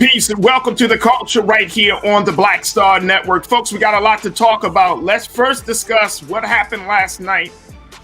Peace and welcome to the culture right here on the Black Star Network. Folks, we got a lot to talk about. Let's first discuss what happened last night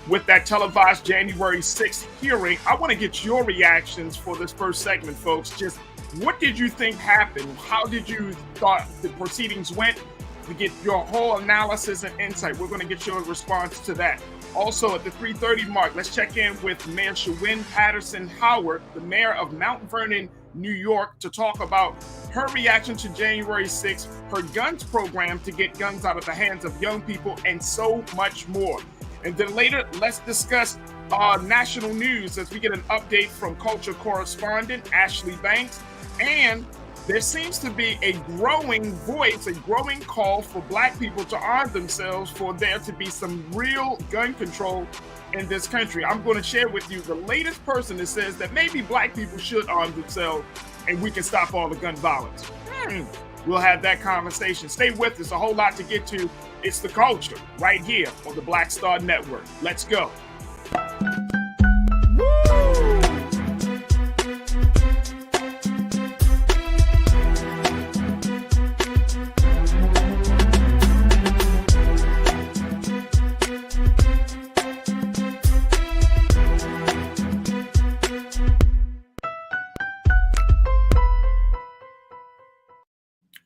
with that televised January 6th hearing. I want to get your reactions for this first segment, folks. Just what did you think happened? How did you thought the proceedings went? We get your whole analysis and insight. We're going to get your response to that. Also, at the 3:30 mark, let's check in with Mayor Shawyn Patterson-Howard, the mayor of Mount Vernon, New York, to talk about her reaction to January 6th, her guns program to get guns out of the hands of young people, and so much more. And then later, let's discuss national news as we get an update from culture correspondent Ashley Banks. And there seems to be a growing voice, a growing call for Black people to arm themselves, for there to be some real gun control in this country. I'm going to share with you the latest person that says that maybe Black people should arm themselves and we can stop all the gun violence. We'll have that conversation. Stay with us. A whole lot to get to. It's the culture right here on the Black Star Network. Let's go.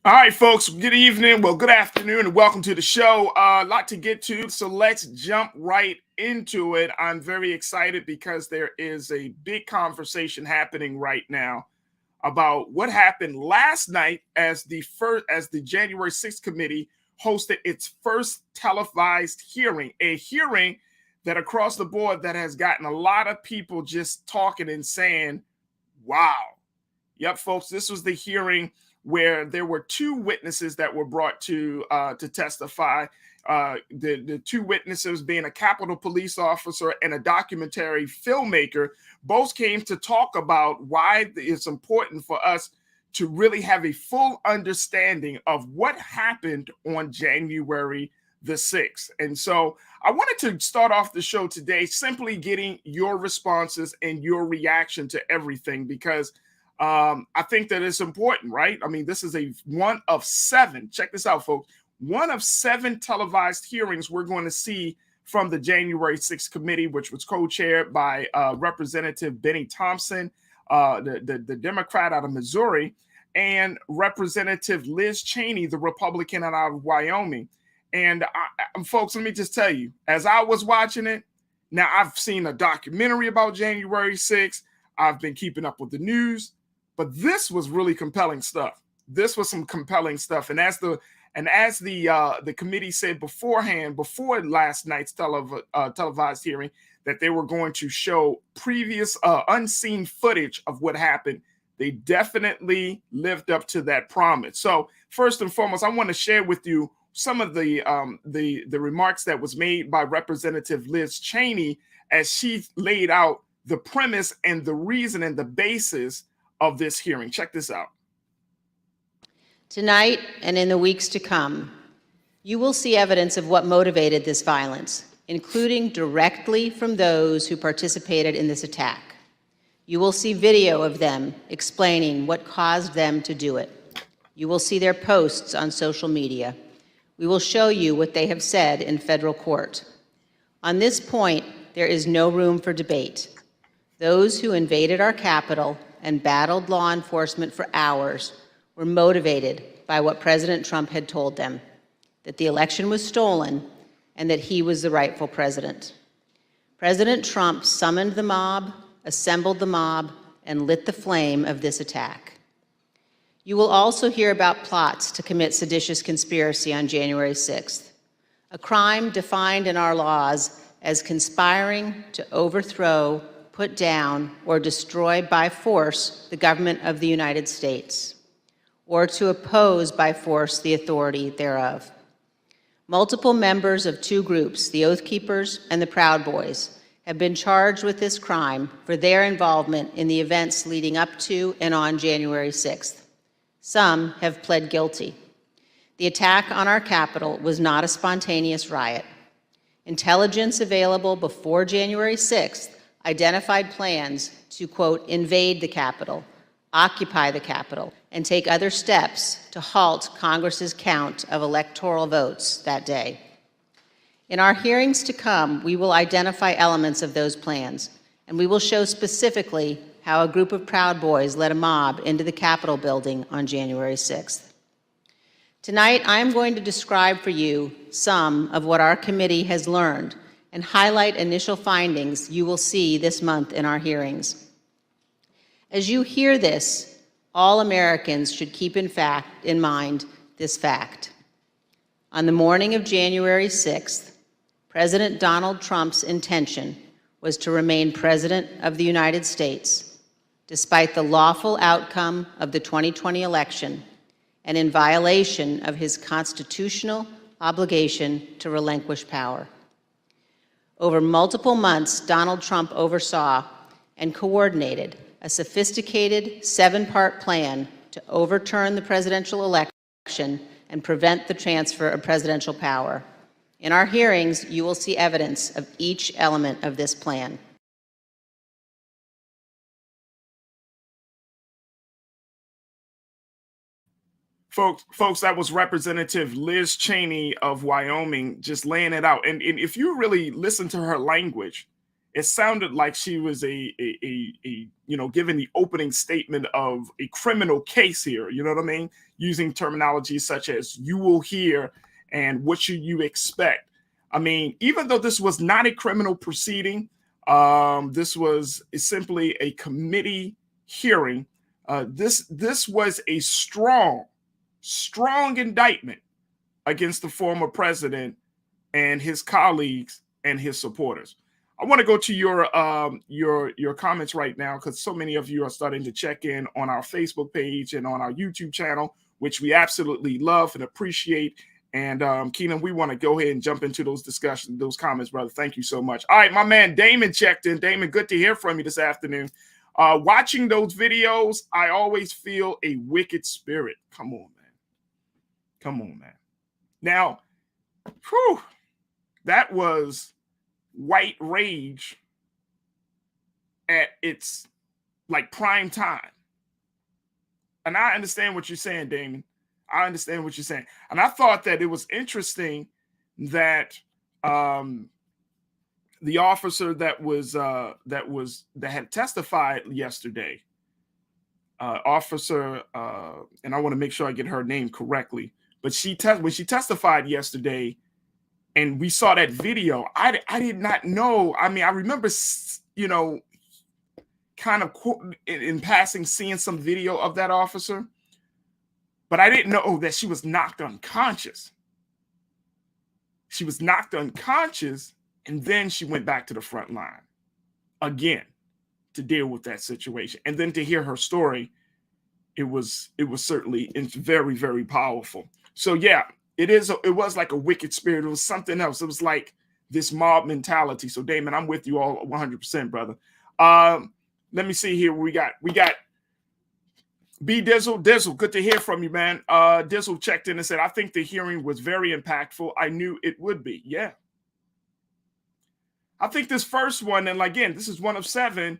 All right, folks, good evening. Well, good afternoon and welcome to the show. A lot to get to, so let's jump right into it. I'm very excited because there is a big conversation happening right now about what happened last night as the January 6th committee hosted its first televised hearing, a hearing that across the board that has gotten a lot of people just talking and saying, wow. Yep, folks, this was the hearing where there were two witnesses that were brought to testify. The two witnesses being a Capitol police officer and a documentary filmmaker, both came to talk about why it's important for us to really have a full understanding of what happened on January the 6th. And so I wanted to start off the show today simply getting your responses and your reaction to everything, because I think that it's important, right? I mean, this is one of seven. Check this out, folks. One of seven televised hearings we're going to see from the January 6th committee, which was co-chaired by Representative Benny Thompson, the Democrat out of Missouri, and Representative Liz Cheney, the Republican out of Wyoming. And folks, let me just tell you, as I was watching it, now I've seen a documentary about January 6th. I've been keeping up with the news. But this was really compelling stuff. This was some compelling stuff. And as the committee said beforehand, before last night's televised hearing, that they were going to show previous unseen footage of what happened, they definitely lived up to that promise. So first and foremost, I want to share with you some of the remarks that was made by Representative Liz Cheney as she laid out the premise and the reason and the basis of this hearing. Check this out. Tonight and in the weeks to come, you will see evidence of what motivated this violence, including directly from those who participated in this attack. You will see video of them explaining what caused them to do it. You will see their posts on social media. We will show you what they have said in federal court. On this point, there is no room for debate. Those who invaded our Capitol and battled law enforcement for hours were motivated by what President Trump had told them, that the election was stolen and that he was the rightful president. President Trump summoned the mob, assembled the mob, and lit the flame of this attack. You will also hear about plots to commit seditious conspiracy on January 6th, a crime defined in our laws as conspiring to overthrow, put down, or destroy by force the government of the United States, or to oppose by force the authority thereof. Multiple members of two groups, the Oath Keepers and the Proud Boys, have been charged with this crime for their involvement in the events leading up to and on January 6th. Some have pled guilty. The attack on our Capitol was not a spontaneous riot. Intelligence available before January 6th identified plans to, quote, invade the Capitol, occupy the Capitol, and take other steps to halt Congress's count of electoral votes that day. In our hearings to come, we will identify elements of those plans, and we will show specifically how a group of Proud Boys led a mob into the Capitol building on January 6th. Tonight, I am going to describe for you some of what our committee has learned and highlight initial findings you will see this month in our hearings. As you hear this, all Americans should keep in mind this fact. On the morning of January 6th, President Donald Trump's intention was to remain President of the United States, despite the lawful outcome of the 2020 election and in violation of his constitutional obligation to relinquish power. Over multiple months, Donald Trump oversaw and coordinated a sophisticated 7-part plan to overturn the presidential election and prevent the transfer of presidential power. In our hearings, you will see evidence of each element of this plan. Folks, that was Representative Liz Cheney of Wyoming just laying it out. And if you really listen to her language, it sounded like she was giving the opening statement of a criminal case here. You know what I mean? Using terminology such as "you will hear" and "what should you expect." I mean, even though this was not a criminal proceeding, this was simply a committee hearing. This was a strong indictment against the former president and his colleagues and his supporters. I want to go to your comments right now, because so many of you are starting to check in on our Facebook page and on our YouTube channel, which we absolutely love and appreciate. And Keenan, we want to go ahead and jump into those discussions, those comments, brother. Thank you so much. All right, my man Damon checked in. Damon, good to hear from you this afternoon. Watching those videos, I always feel a wicked spirit. Come on, man. Come on, man. Now, that was white rage at its like prime time. And I understand what you're saying, Damon. I understand what you're saying. And I thought that it was interesting that the officer that had testified yesterday, officer, and I want to make sure I get her name correctly, but when she testified yesterday, and we saw that video, I did not know. I mean, I remember, kind of in passing seeing some video of that officer, but I didn't know that she was knocked unconscious. She was knocked unconscious, and then she went back to the front line again to deal with that situation. And then to hear her story, it was certainly very, very powerful. So yeah, it was like a wicked spirit. It was something else. It was like this mob mentality. So Damon, I'm with you all 100%, brother. Let me see here. We got B Dizzle, good to hear from you, man. Dizzle checked in and said, I think the hearing was very impactful. I knew it would be. Yeah. I think this first one, and again, this is one of 7.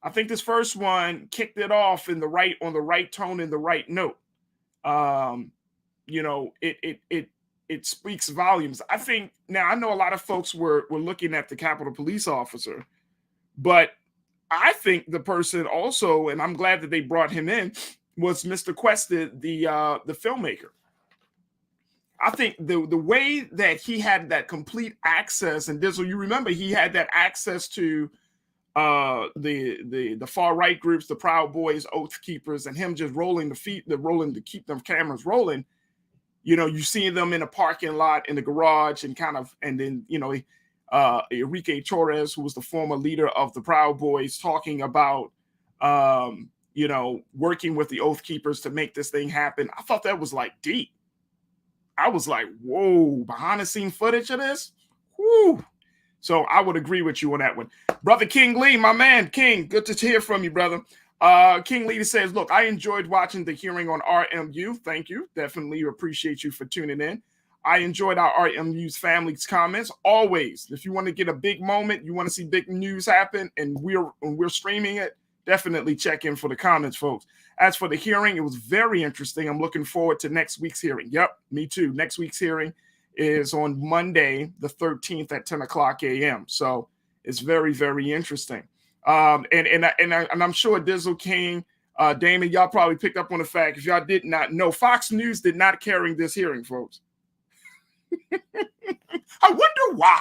I think this first one kicked it off on the right tone, in the right note. It speaks volumes. I think now, I know a lot of folks were looking at the Capitol Police officer, but I think the person also, and I'm glad that they brought him in, was Mr. Quest, the filmmaker. I think the way that he had that complete access, and Dizzle, you remember he had that access to the far right groups, the Proud Boys, Oath Keepers, and him just rolling to keep them cameras rolling. You see them in a parking lot, in the garage, and then Enrique Torres, who was the former leader of the Proud Boys, talking about working with the Oath Keepers to make this thing happen. I thought that was like deep. I was like, whoa, behind the scene footage of this? Whoo. So I would agree with you on that one. Brother King Lee, my man, King, good to hear from you, brother. King Lee says, look, I enjoyed watching the hearing on RMU. Thank you. Definitely appreciate you for tuning in. I enjoyed our RMU's family's comments. Always, if you want to get a big moment, you want to see big news happen, and we're streaming it, definitely check in for the comments, folks. As for the hearing, it was very interesting. I'm looking forward to next week's hearing. Yep, me too. Next week's hearing is on Monday, the 13th at 10 o'clock a.m. So it's very, very interesting. And I'm sure Dizzle King, Damon, y'all probably picked up on the fact, if y'all did not know, Fox News did not carry this hearing, folks. I wonder why.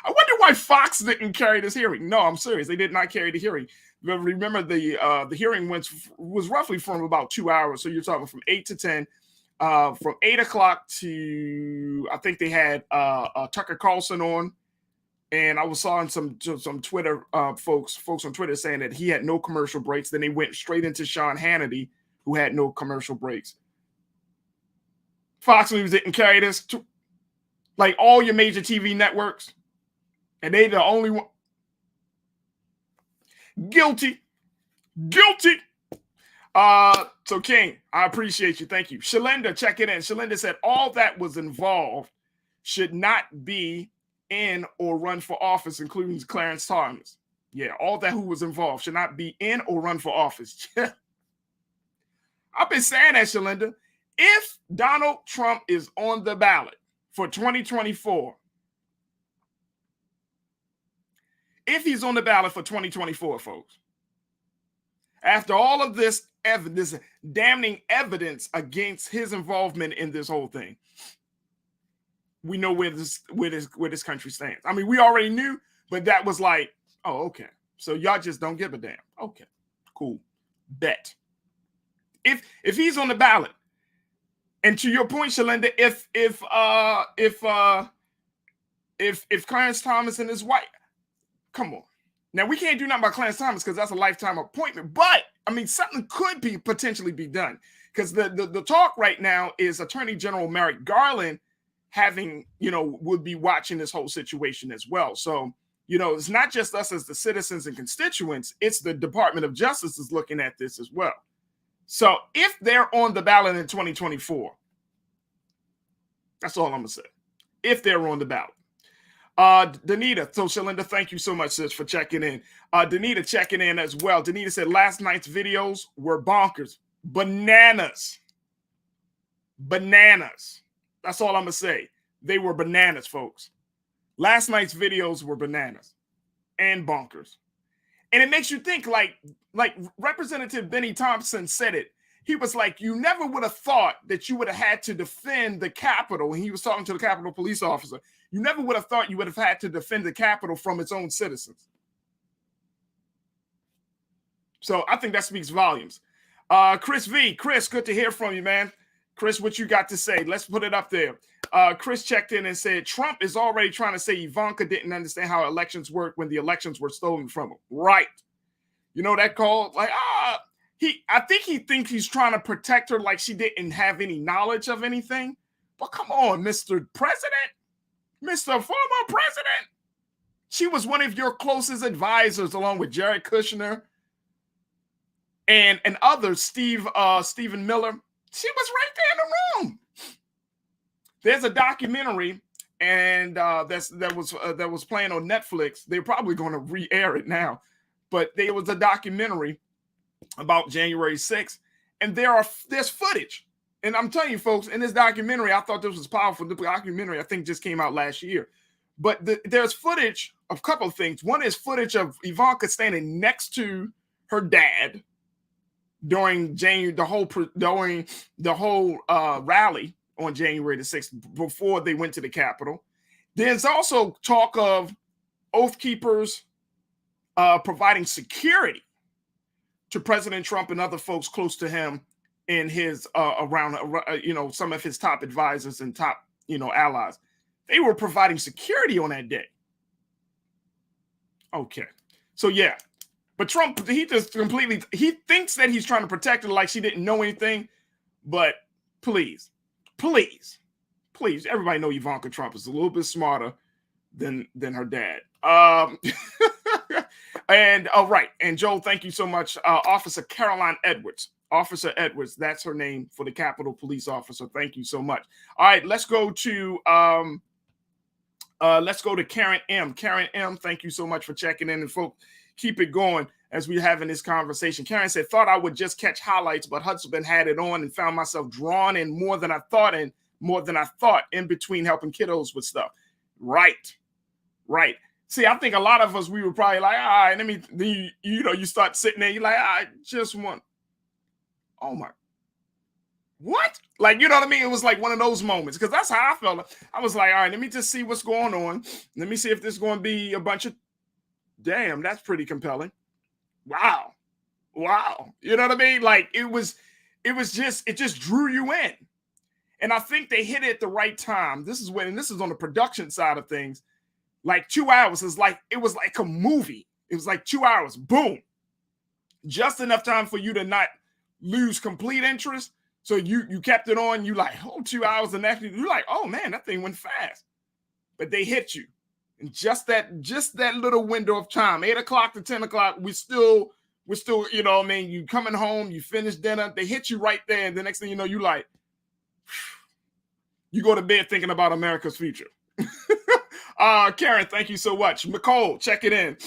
I wonder why Fox didn't carry this hearing. No, I'm serious. They did not carry the hearing. Remember, the hearing was roughly from about 2 hours. So you're talking from 8 to 10. From 8 o'clock to, I think they had Tucker Carlson on. And I was saw some Twitter folks on Twitter saying that he had no commercial breaks. Then they went straight into Sean Hannity, who had no commercial breaks. Fox News didn't carry this to, like, all your major TV networks. And they the only one. Guilty. So King, I appreciate you. Thank you. Shalinda, check it in. Shalinda said all that was involved should not be in or run for office, including Clarence Thomas. Yeah, all that who was involved should not be in or run for office. I've been saying that, Shalinda. If Donald Trump is on the ballot for 2024, if he's on the ballot for 2024, folks, after all of this evidence, damning evidence against his involvement in this whole thing, we know where this country stands. I mean, we already knew, but that was like, oh, okay. So y'all just don't give a damn. Okay, cool. Bet. If he's on the ballot, and to your point, Shalinda, if Clarence Thomas and his wife, come on. Now, we can't do nothing about Clarence Thomas because that's a lifetime appointment. But, I mean, something could potentially be done. Because the talk right now is Attorney General Merrick Garland would be watching this whole situation as well. So, it's not just us as the citizens and constituents. It's the Department of Justice is looking at this as well. So, if they're on the ballot in 2024, that's all I'm going to say. If they're on the ballot. Danita, so Shalinda, thank you so much, sis, for checking in. Danita checking in as well. Danita said last night's videos were bonkers. Bananas. That's all I'm going to say. They were bananas, folks. Last night's videos were bananas and bonkers. And it makes you think, like Representative Benny Thompson said it. He was like, you never would have thought that you would have had to defend the Capitol. And he was talking to the Capitol police officer. You never would have thought you would have had to defend the Capitol from its own citizens. So I think that speaks volumes. Chris V. Chris, good to hear from you, man. Chris, what you got to say? Let's put it up there. Chris checked in and said, Trump is already trying to say Ivanka didn't understand how elections work when the elections were stolen from him. Right. You know that called? Like, I think he thinks he's trying to protect her like she didn't have any knowledge of anything. But come on, Mr. President, Mr. Former President. She was one of your closest advisors, along with Jared Kushner and others, Stephen Miller. She was right there in the room. There's a documentary, and that was playing on Netflix. They're probably going to re-air it now, but there was a documentary about January 6th, and there's footage. And I'm telling you, folks, in this documentary, I thought this was powerful. The documentary, I think, just came out last year. But there's footage of a couple of things. One is footage of Ivanka standing next to her dad during the whole rally on January the 6th, before they went to the Capitol. There's also talk of Oath Keepers providing security to President Trump and other folks close to him in his around some of his top advisors and top allies. They were providing security on that day. Okay, so yeah, but Trump, he thinks that he's trying to protect her like she didn't know anything. But please, everybody know Ivanka Trump is a little bit smarter than her dad. And right, and Joel, thank you so much, Officer Caroline Edwards. Officer Edwards, that's her name for the Capitol Police officer. Thank you so much. All right, let's go to Karen M. Karen M, thank you so much for checking in, and folks, keep it going. as we're having this conversation. Karen said, thought I would just catch highlights, but Hudson had it on and found myself drawn in more than I thought in between helping kiddos with stuff. Right. See, I think a lot of us, we were probably like, all right, let me, you start sitting there, you're like, I just want, oh my, what? Like, you know what I mean? It was like one of those moments, because that's how I felt. I was like, all right, let me just see what's going on. Let me see if this is going to be a bunch of, damn, that's pretty compelling. Wow. You know what I mean? Like, it just drew you in. And I think they hit it at the right time. This is on the production side of things. Like 2 hours it was like a movie. It was like 2 hours, boom. Just enough time for you to not lose complete interest. So you kept it on, you like, 2 hours, and after you're like, oh man, that thing went fast. But they hit you. And just that little window of time, 8 o'clock to 10 o'clock, we're still, you know what I mean? You coming home, you finish dinner, they hit you right there. And the next thing you know, you like, you go to bed thinking about America's future. Karen, thank you so much. McCole, check it in.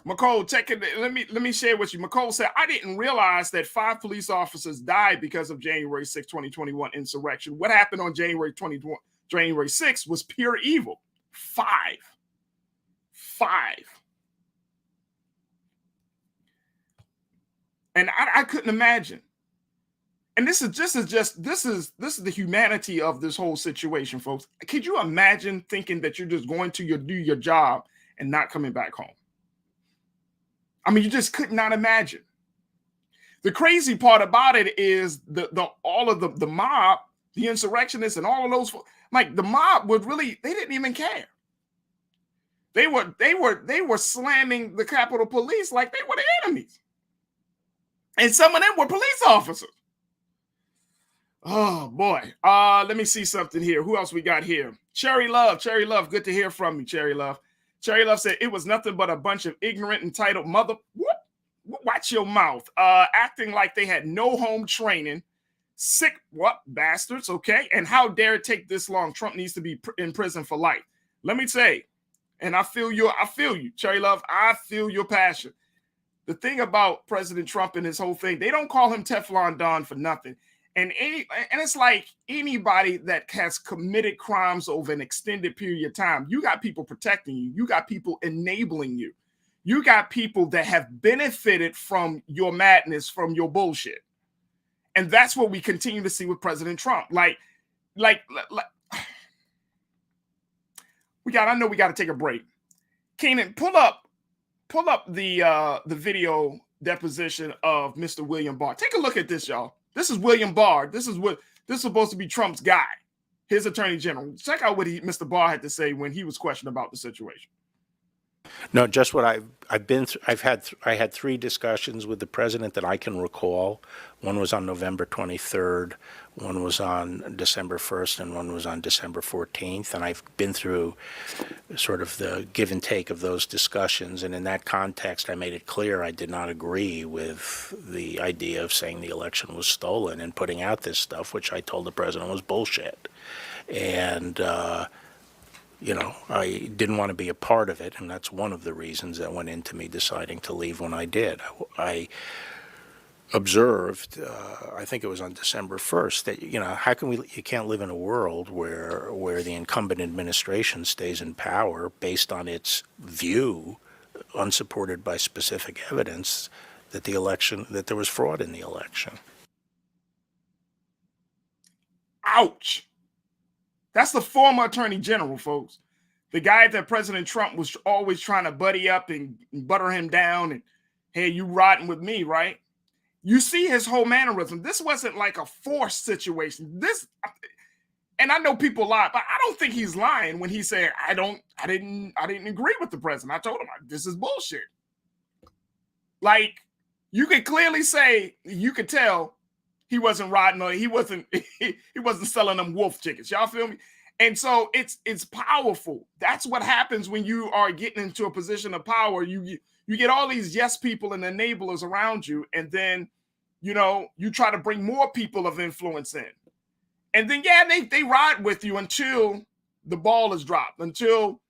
McCole, check it. Let me share with you. McCole said, I didn't realize that 5 police officers died because of January 6, 2021 insurrection. What happened on January 6 was pure evil. 5. And I couldn't imagine. And this is the humanity of this whole situation, folks. Could you imagine thinking that you're just going to do your job and not coming back home? I mean, you just could not imagine. The crazy part about it is all of the mob, the insurrectionists, and all of those, like the mob would really, they didn't even care. They were slamming the Capitol Police like they were the enemies. And some of them were police officers. Oh boy. Let me see something here. Who else we got here? Cherry Love, good to hear from you, Cherry Love. Cherry Love said it was nothing but a bunch of ignorant, entitled watch your mouth. Acting like they had no home training. Sick, bastards, okay? And how dare it take this long? Trump needs to be in prison for life. Let me say, and I feel you, Cherry Love. I feel your passion. The thing about President Trump and his whole thing, they don't call him Teflon Don for nothing. And it's like anybody that has committed crimes over an extended period of time, you got people protecting you. You got people enabling you. You got people that have benefited from your madness, from your bullshit. And that's what we continue to see with President Trump. I know we got to take a break. Keenan, pull up the video deposition of Mr. William Barr. Take a look at this, y'all. This is William Barr. This is supposed to be Trump's guy, his attorney general. Check out what Mr. Barr had to say when he was questioned about the situation. No, just what I've been through. I had 3 discussions with the president that I can recall. One was on November 23rd, one was on December 1st, and one was on December 14th. And I've been through sort of the give and take of those discussions. And in that context, I made it clear I did not agree with the idea of saying the election was stolen and putting out this stuff, which I told the president was bullshit. And I didn't want to be a part of it, and that's one of the reasons that went into me deciding to leave when I did. I observed, I think it was on December 1st, that, how can you can't live in a world where the incumbent administration stays in power based on its view, unsupported by specific evidence, that there was fraud in the election. Ouch. That's the former attorney general, folks. The guy that President Trump was always trying to buddy up and butter him down. And, hey, you riding with me, right? You see his whole mannerism. This wasn't like a forced situation. And I know people lie, but I don't think he's lying when he said, I didn't agree with the president. I told him, this is bullshit. Like, you could clearly say, you could tell he wasn't riding, or he wasn't selling them wolf tickets. Y'all feel me? And so it's powerful. That's what happens when you are getting into a position of power. You get all these yes people and enablers around you, and then you try to bring more people of influence in. And then they ride with you until the ball is dropped, until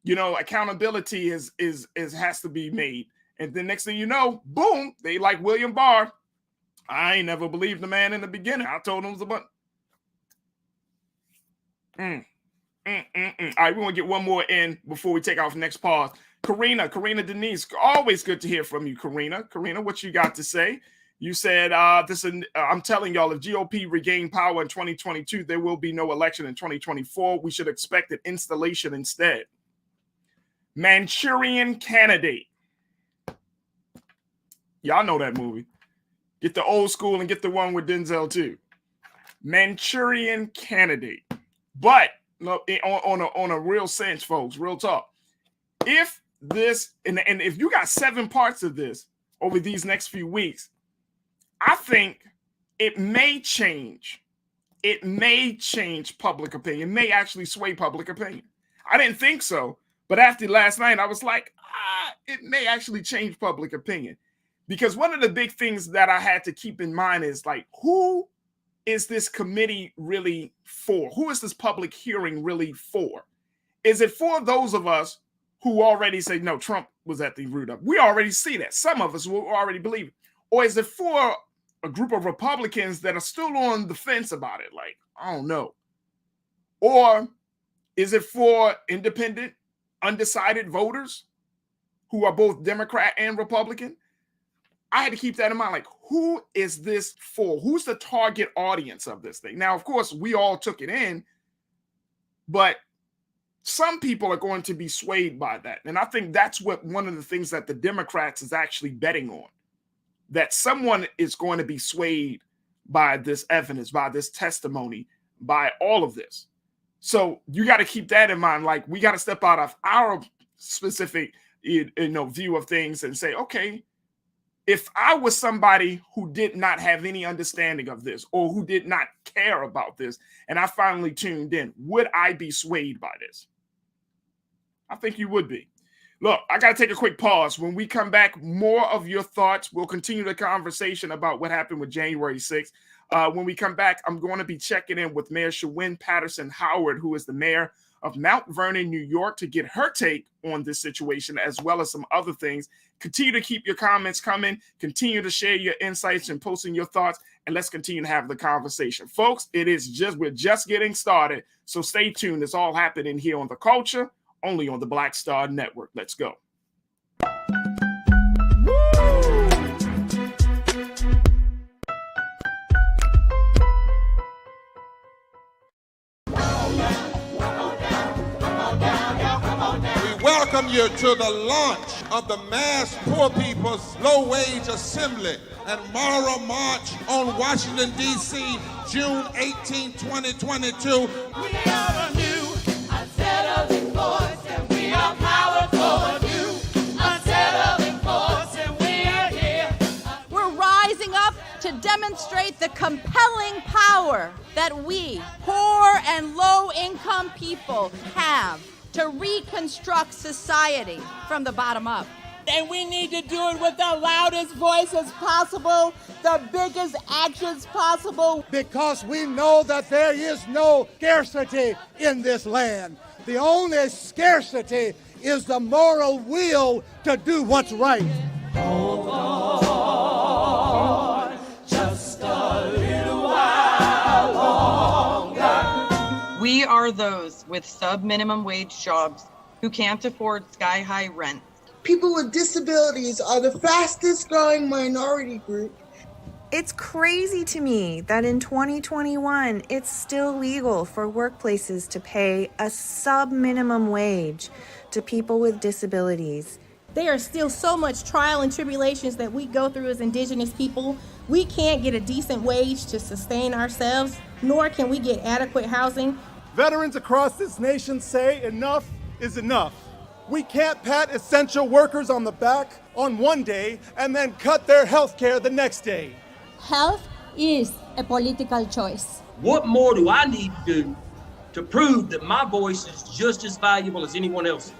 accountability has to be made. And then next thing you know, boom, they like William Barr. I ain't never believed the man in the beginning. I told him it was a button. All right, we want to get one more in before we take off next pause. Karina Denise, always good to hear from you, Karina. Karina, what you got to say? You said, I'm telling y'all, if GOP regain power in 2022, there will be no election in 2024. We should expect an installation instead. Manchurian Candidate. Y'all know that movie. Get the old school and get the one with Denzel too. Manchurian Candidate. But on a real sense, folks, real talk. If this, and if you got 7 parts of this over these next few weeks, I think it may change. It may change public opinion. It may actually sway public opinion. I didn't think so, but after last night, I was like, it may actually change public opinion. Because one of the big things that I had to keep in mind is like, who is this committee really for? Who is this public hearing really for? Is it for those of us who already say, no, Trump was at the root of it? We already see that. Some of us will already believe it. Or is it for a group of Republicans that are still on the fence about it? Like, I don't know. Or is it for independent, undecided voters who are both Democrat and Republican? I had to keep that in mind. Like, who is this for? Who's the target audience of this thing? Now, of course, we all took it in, but some people are going to be swayed by that. And I think that's what one of the things that the Democrats is actually betting on, that someone is going to be swayed by this evidence, by this testimony, by all of this. So you got to keep that in mind. Like, we got to step out of our specific, view of things and say, okay, if I was somebody who did not have any understanding of this or who did not care about this, and I finally tuned in, would I be swayed by this? I think you would be. Look, I got to take a quick pause. When we come back, more of your thoughts. We'll continue the conversation about what happened with January 6th. When we come back, I'm going to be checking in with Mayor Shawyn Patterson-Howard, who is the mayor of Mount Vernon, New York, to get her take on this situation, as well as some other things. Continue to keep your comments coming. Continue to share your insights and posting your thoughts, and let's continue to have the conversation. Folks, we're just getting started, so stay tuned. It's all happening here on The Culture, only on the Black Star Network. Let's go. Welcome you to the launch of the Mass Poor People's Low Wage Assembly and Moral March on Washington, D.C., June 18, 2022. We are a new, unsettling force, and we are powerful. New, unsettling force, and we are here. We're rising up to demonstrate the compelling power that we, poor and low-income people, have to reconstruct society from the bottom up. And we need to do it with the loudest voices possible, the biggest actions possible. Because we know that there is no scarcity in this land. The only scarcity is the moral will to do what's right. Hold on, just a little while longer. We are those with sub-minimum wage jobs who can't afford sky-high rent. People with disabilities are the fastest growing minority group. It's crazy to me that in 2021, it's still legal for workplaces to pay a sub-minimum wage to people with disabilities. There are still so much trial and tribulations that we go through as Indigenous people. We can't get a decent wage to sustain ourselves, nor can we get adequate housing. Veterans across this nation say enough is enough. We can't pat essential workers on the back on one day and then cut their health care the next day. Health is a political choice. What more do I need to do to prove that my voice is just as valuable as anyone else's?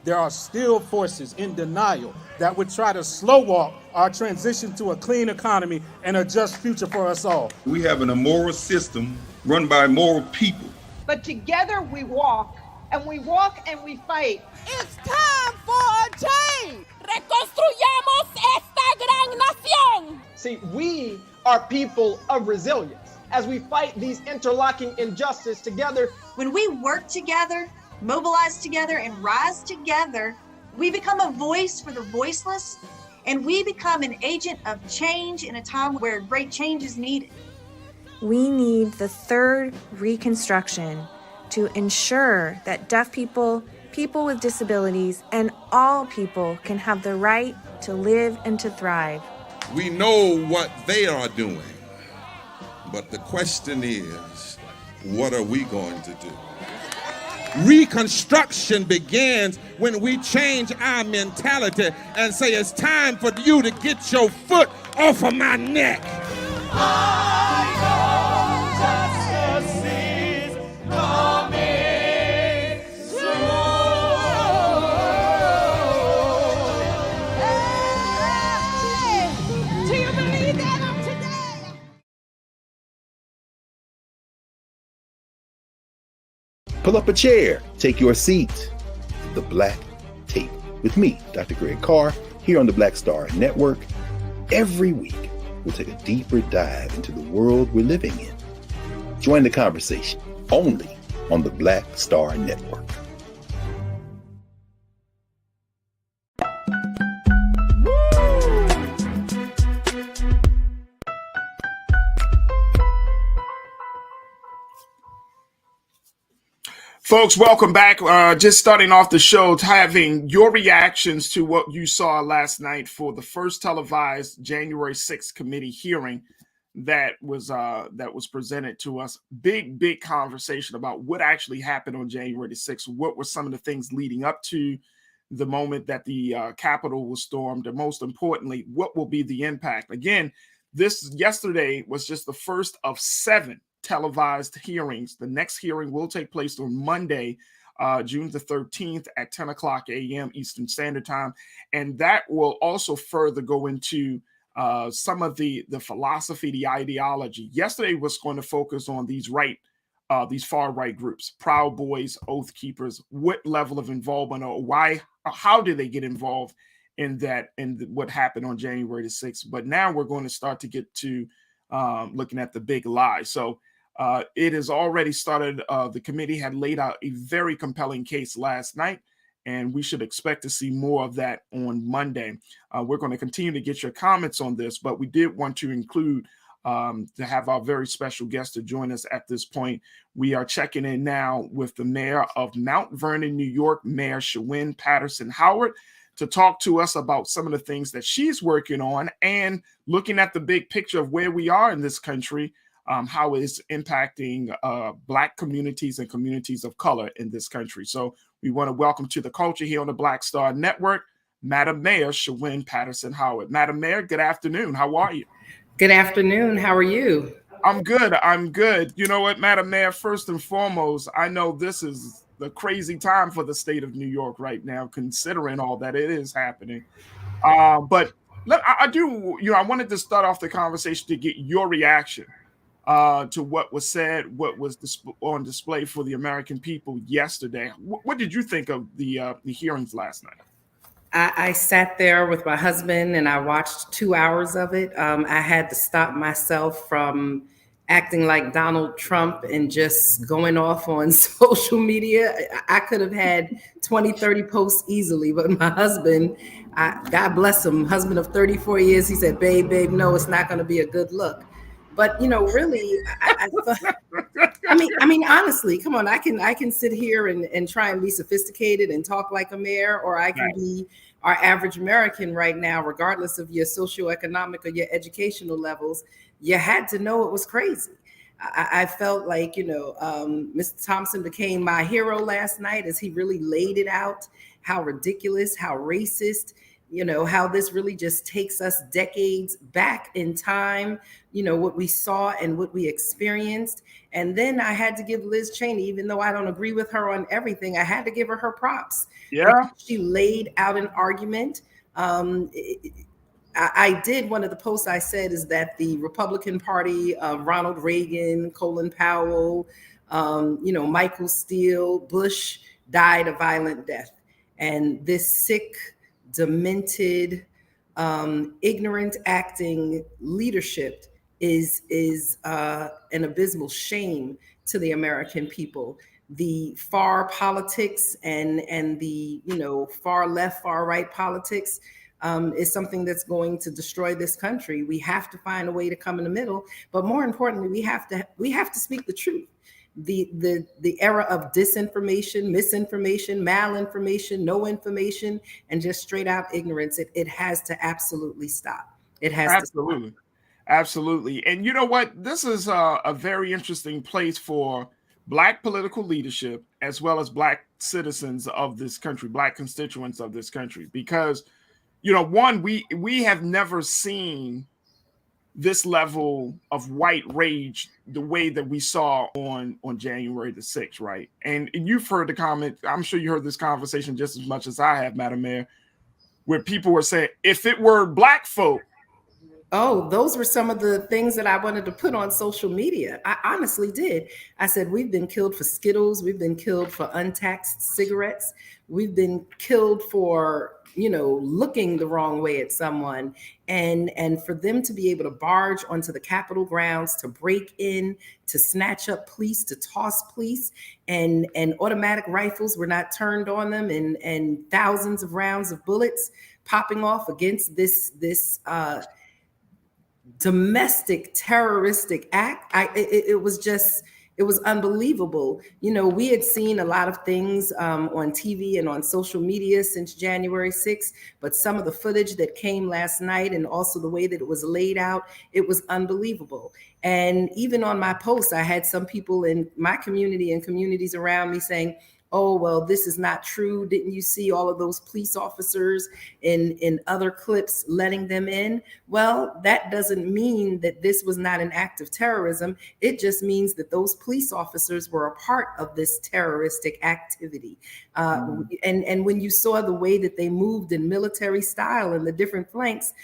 There are still forces in denial that would try to slow walk our transition to a clean economy and a just future for us all. We have an immoral system run by immoral people. But together we walk and we walk and we fight. It's time for a change. Reconstruyamos esta gran nación. See, we are people of resilience as we fight these interlocking injustices together. When we work together, mobilize together, and rise together, we become a voice for the voiceless, and we become an agent of change in a time where great change is needed. We need the third Reconstruction to ensure that deaf people, people with disabilities, and all people can have the right to live and to thrive. We know what they are doing, but the question is, what are we going to do? Reconstruction begins when we change our mentality and say it's time for you to get your foot off of my neck. Justice is coming soon. Hey, do you believe that of today? Pull up a chair, take your seat. The Black Tape with me, Dr. Greg Carr, here on the Black Star Network. Every week, we'll take a deeper dive into the world we're living in. Join the conversation only on the Black Star Network. Folks, welcome back. Just starting off the show, having your reactions to what you saw last night for the first televised January 6th committee hearing that was presented to us. Big conversation about what actually happened on January 6th. What were some of the things leading up to the moment that the Capitol was stormed, and most importantly, what will be the impact? Again, this yesterday was just the first of 7 televised hearings. The next hearing will take place on Monday, June the 13th at 10 o'clock a.m. Eastern Standard Time. And that will also further go into some of the philosophy, the ideology. Yesterday was going to focus on these far right groups, Proud Boys, Oath Keepers, what level of involvement or why, or how did they get involved in that, and what happened on January the 6th. But now we're going to start to get to looking at the big lie. So it has already started. The committee had laid out a very compelling case last night, and we should expect to see more of that on Monday. We're going to continue to get your comments on this, but we did want to include to have our very special guest to join us at this point. We are checking in now with the mayor of Mount Vernon, New York, Mayor Shawyn Patterson-Howard, to talk to us about some of the things that she's working on and looking at the big picture of where we are in this country, how it's impacting Black communities and communities of color in this country. So we want to welcome to the culture here on the Black Star Network, Madam Mayor Shawyn Patterson-Howard. Madam Mayor, good afternoon. How are you? Good afternoon. How are you? I'm good. You know what, Madam Mayor, first and foremost, I know this is the crazy time for the state of New York right now, considering all that it is happening. But I wanted to start off the conversation to get your reaction to what was said, what was on display for the American people yesterday. What did you think of the hearings last night? I sat there with my husband and I watched 2 hours of it. I had to stop myself from acting like Donald Trump and just going off on social media. I could have had 20, 30 posts easily, but my husband, God bless him, husband of 34 years, he said, babe, no, it's not going to be a good look. But, really, I mean, honestly, come on, I can sit here and try and be sophisticated and talk like a mayor, or I can be our average American right now, regardless of your socioeconomic or your educational levels. You had to know it was crazy. I felt like, Mr. Thompson became my hero last night as he really laid it out, how ridiculous, how racist, how this really just takes us decades back in time, what we saw and what we experienced. And then I had to give Liz Cheney, even though I don't agree with her on everything, I had to give her props. Yeah. She laid out an argument. I did, one of the posts I said is that the Republican Party of Ronald Reagan, Colin Powell, Michael Steele, Bush, died a violent death. And this sick, demented, ignorant acting leadership is an abysmal shame to the American people. The far politics and the far left, far right politics is something that's going to destroy this country. We have to find a way to come in the middle, but more importantly, we have to speak the truth. The era of disinformation, misinformation, malinformation, no information, and just straight out ignorance, it has to absolutely stop. It has absolutely. to stop. Absolutely. And you know what? This is a very interesting place for Black political leadership, as well as Black citizens of this country, Black constituents of this country, because, one, we have never seen this level of white rage the way that we saw on January the 6th, right? And you've heard the comment, I'm sure you heard this conversation just as much as I have, Madam Mayor, where people were saying, if it were Black folk. Oh, those were some of the things that I wanted to put on social media. I honestly did. I said, we've been killed for Skittles. We've been killed for untaxed cigarettes. We've been killed for, looking the wrong way at someone. And for them to be able to barge onto the Capitol grounds, to break in, to snatch up police, to toss police, and automatic rifles were not turned on them, and thousands of rounds of bullets popping off against this domestic terroristic act. It was unbelievable. We had seen a lot of things on TV and on social media since January 6th, but some of the footage that came last night and also the way that it was laid out, it was unbelievable. And even on my post, I had some people in my community and communities around me saying, oh, well, this is not true. Didn't you see all of those police officers in other clips letting them in? Well, that doesn't mean that this was not an act of terrorism. It just means that those police officers were a part of this terroristic activity. And when you saw the way that they moved in military style and the different flanks,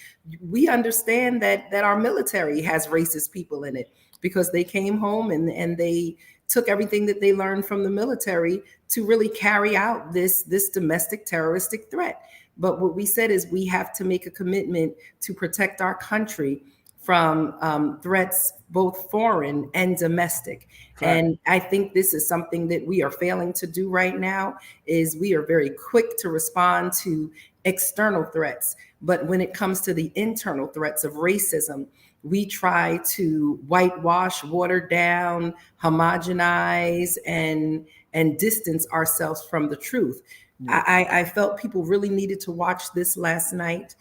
we understand that our military has racist people in it, because they came home and they took everything that they learned from the military to really carry out this domestic terroristic threat. But what we said is we have to make a commitment to protect our country from threats, both foreign and domestic. Correct. And I think this is something that we are failing to do right now, is we are very quick to respond to external threats. But when it comes to the internal threats of racism, we try to whitewash, water down, homogenize, and distance ourselves from the truth. I felt people really needed to watch this last night,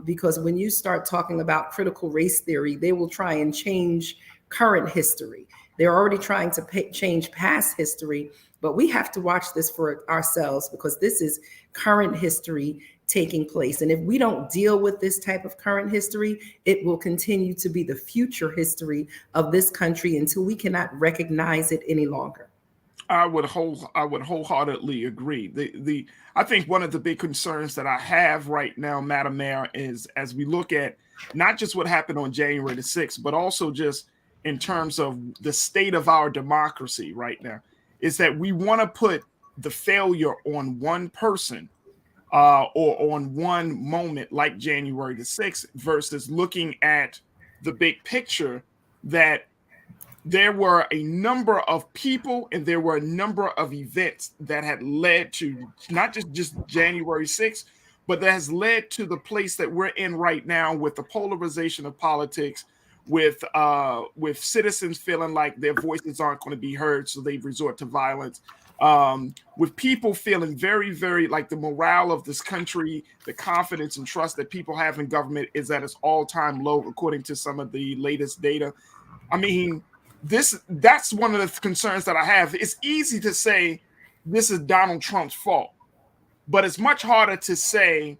because when you start talking about critical race theory, they will try and change current history. They're already trying to change past history, but we have to watch this for ourselves, because this is current history taking place. And if we don't deal with this type of current history, it will continue to be the future history of this country until we cannot recognize it any longer. I would wholeheartedly agree. I think one of the big concerns that I have right now, Madam Mayor, is as we look at not just what happened on January the 6th, but also just in terms of the state of our democracy right now, is that we want to put the failure on one person or on one moment like January the 6th versus looking at the big picture, that there were a number of people and there were a number of events that had led to not just January 6th, but that has led to the place that we're in right now, with the polarization of politics, with citizens feeling like their voices aren't going to be heard, so they resort to violence. With people feeling very, very like the morale of this country, the confidence and trust that people have in government is at its all-time low, according to some of the latest data. I mean, that's one of the concerns that I have. It's easy to say this is Donald Trump's fault, but it's much harder to say,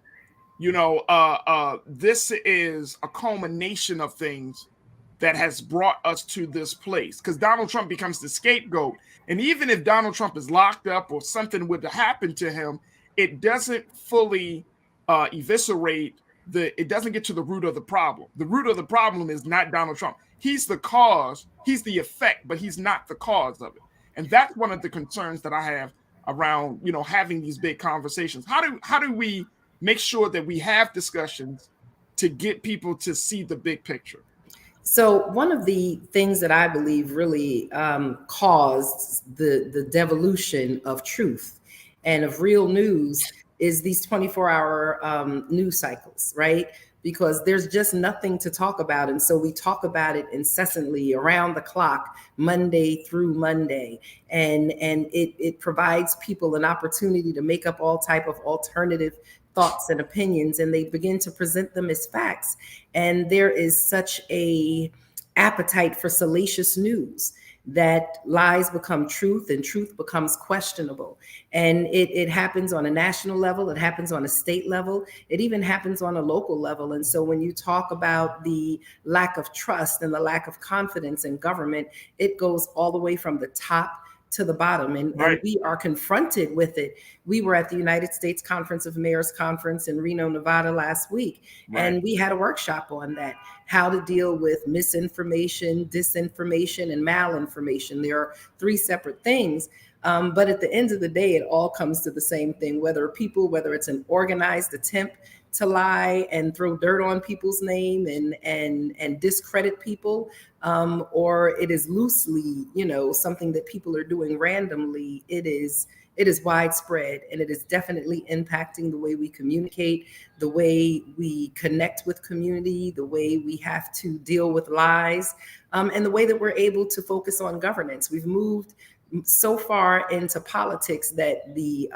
this is a culmination of things that has brought us to this place, because Donald Trump becomes the scapegoat. And even if Donald Trump is locked up or something would happen to him, it doesn't fully eviscerate it doesn't get to the root of the problem. The root of the problem is not Donald Trump. He's the cause, he's the effect, but he's not the cause of it. And that's one of the concerns that I have around, having these big conversations. How do we make sure that we have discussions to get people to see the big picture? So one of the things that I believe really caused the devolution of truth and of real news is these 24-hour news cycles, right? Because there's just nothing to talk about. And so we talk about it incessantly around the clock, Monday through Monday. And it provides people an opportunity to make up all type of alternative thoughts and opinions, and they begin to present them as facts. And there is such a appetite for salacious news that lies become truth and truth becomes questionable. And it happens on a national level, it happens on a state level, it even happens on a local level. And so when you talk about the lack of trust and the lack of confidence in government, it goes all the way from the top to the bottom, and we are confronted with it. We were at the United States Conference of Mayors Conference in Reno, Nevada last week, and we had a workshop on that, how to deal with misinformation, disinformation, and malinformation. There are three separate things, but at the end of the day, it all comes to the same thing, whether it's an organized attempt to lie and throw dirt on people's name and discredit people, or it is loosely, something that people are doing randomly. It is widespread, and it is definitely impacting the way we communicate, the way we connect with community, the way we have to deal with lies, and the way that we're able to focus on governance. We've moved so far into politics that the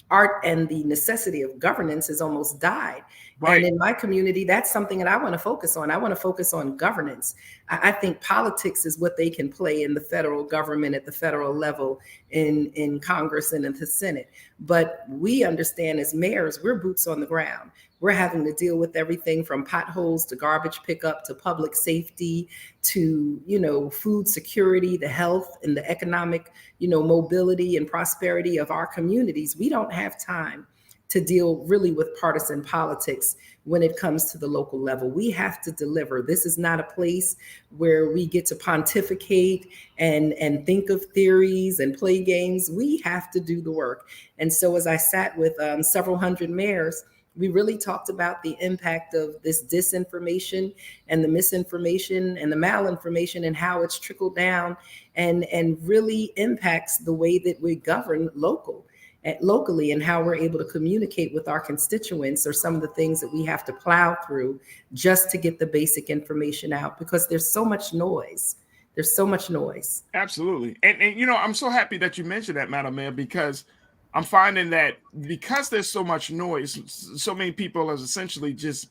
art and the necessity of governance has almost died. And in my community, that's something that I want to focus on. I want to focus on governance. I think politics is what they can play in the federal government at the federal level, in Congress and in the Senate. But we understand as mayors, we're boots on the ground. We're having to deal with everything from potholes to garbage pickup to public safety to, food security, the health and the economic, mobility and prosperity of our communities. We don't have time to deal really with partisan politics when it comes to the local level. We have to deliver. This is not a place where we get to pontificate and think of theories and play games. We have to do the work. And so as I sat with several hundred mayors, we really talked about the impact of this disinformation and the misinformation and the malinformation and how it's trickled down and really impacts the way that we govern locally and how we're able to communicate with our constituents, or some of the things that we have to plow through just to get the basic information out, because there's so much noise. There's so much noise. Absolutely. And I'm so happy that you mentioned that, Madam Mayor, because I'm finding that because there's so much noise, so many people have essentially just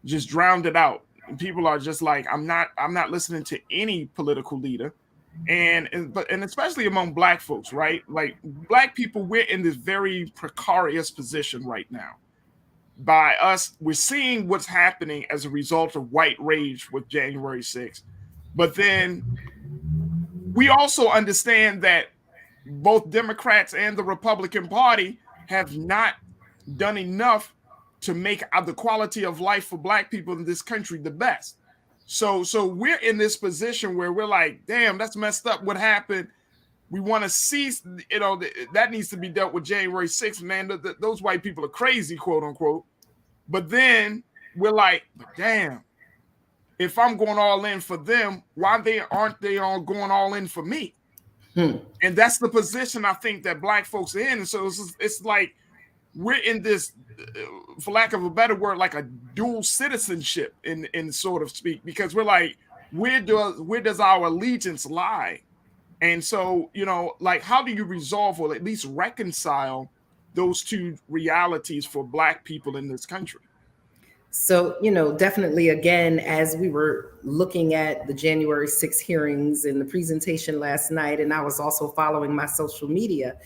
drowned it out. People are just like, I'm not listening to any political leader. And especially among Black folks, right? Like Black people, we're in this very precarious position right now. By us, we're seeing what's happening as a result of white rage with January 6th. But then we also understand that both Democrats and the Republican Party have not done enough to make the quality of life for Black people in this country the best. So we're in this position where we're like, damn, that's messed up. What happened? We want to see, that needs to be dealt with January 6th, man. Those white people are crazy, quote unquote. But then we're like, damn, if I'm going all in for them, why aren't they all going all in for me? And that's the position I think that Black folks are in. And so it's like we're in this, for lack of a better word, like a dual citizenship in sort of speak, because we're like, where does our allegiance lie? And so, like, how do you resolve or at least reconcile those two realities for Black people in this country? So, definitely, again, as we were looking at the January 6th hearings and the presentation last night, and I was also following my social media,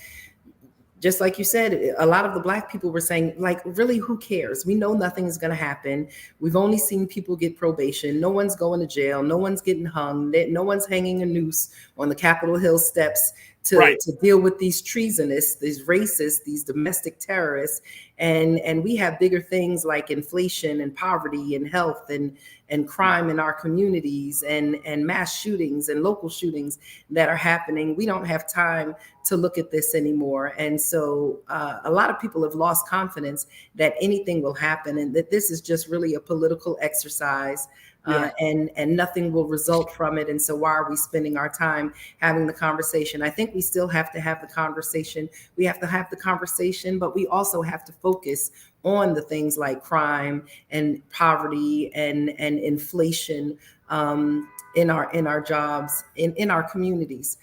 just like you said, a lot of the Black people were saying, like, really, who cares? We know nothing is going to happen. We've only seen people get probation. No one's going to jail. No one's getting hung. No one's hanging a noose on the Capitol Hill steps to deal with these treasonous, these racists, these domestic terrorists. And we have bigger things like inflation and poverty and health and crime in our communities and mass shootings and local shootings that are happening. We don't have time to look at this anymore. And so a lot of people have lost confidence that anything will happen and that this is just really a political exercise. And nothing will result from it. And so why are we spending our time having the conversation? I think we still have to have the conversation. We have to have the conversation, but we also have to focus on the things like crime and poverty and inflation in our jobs, in our communities.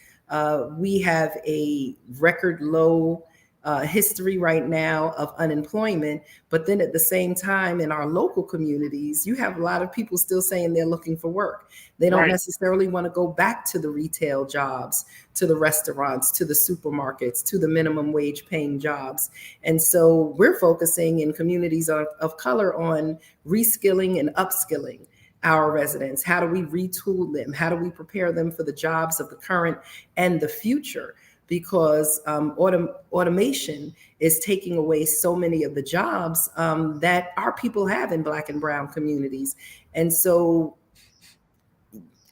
We have a record low history right now of unemployment, but then at the same time in our local communities, you have a lot of people still saying they're looking for work. They don't necessarily want to go back to the retail jobs, to the restaurants, to the supermarkets, to the minimum wage paying jobs. And so we're focusing in communities of color on reskilling and upskilling our residents. How do we retool them? How do we prepare them for the jobs of the current and the future? Because automation is taking away so many of the jobs that our people have in Black and brown communities. And so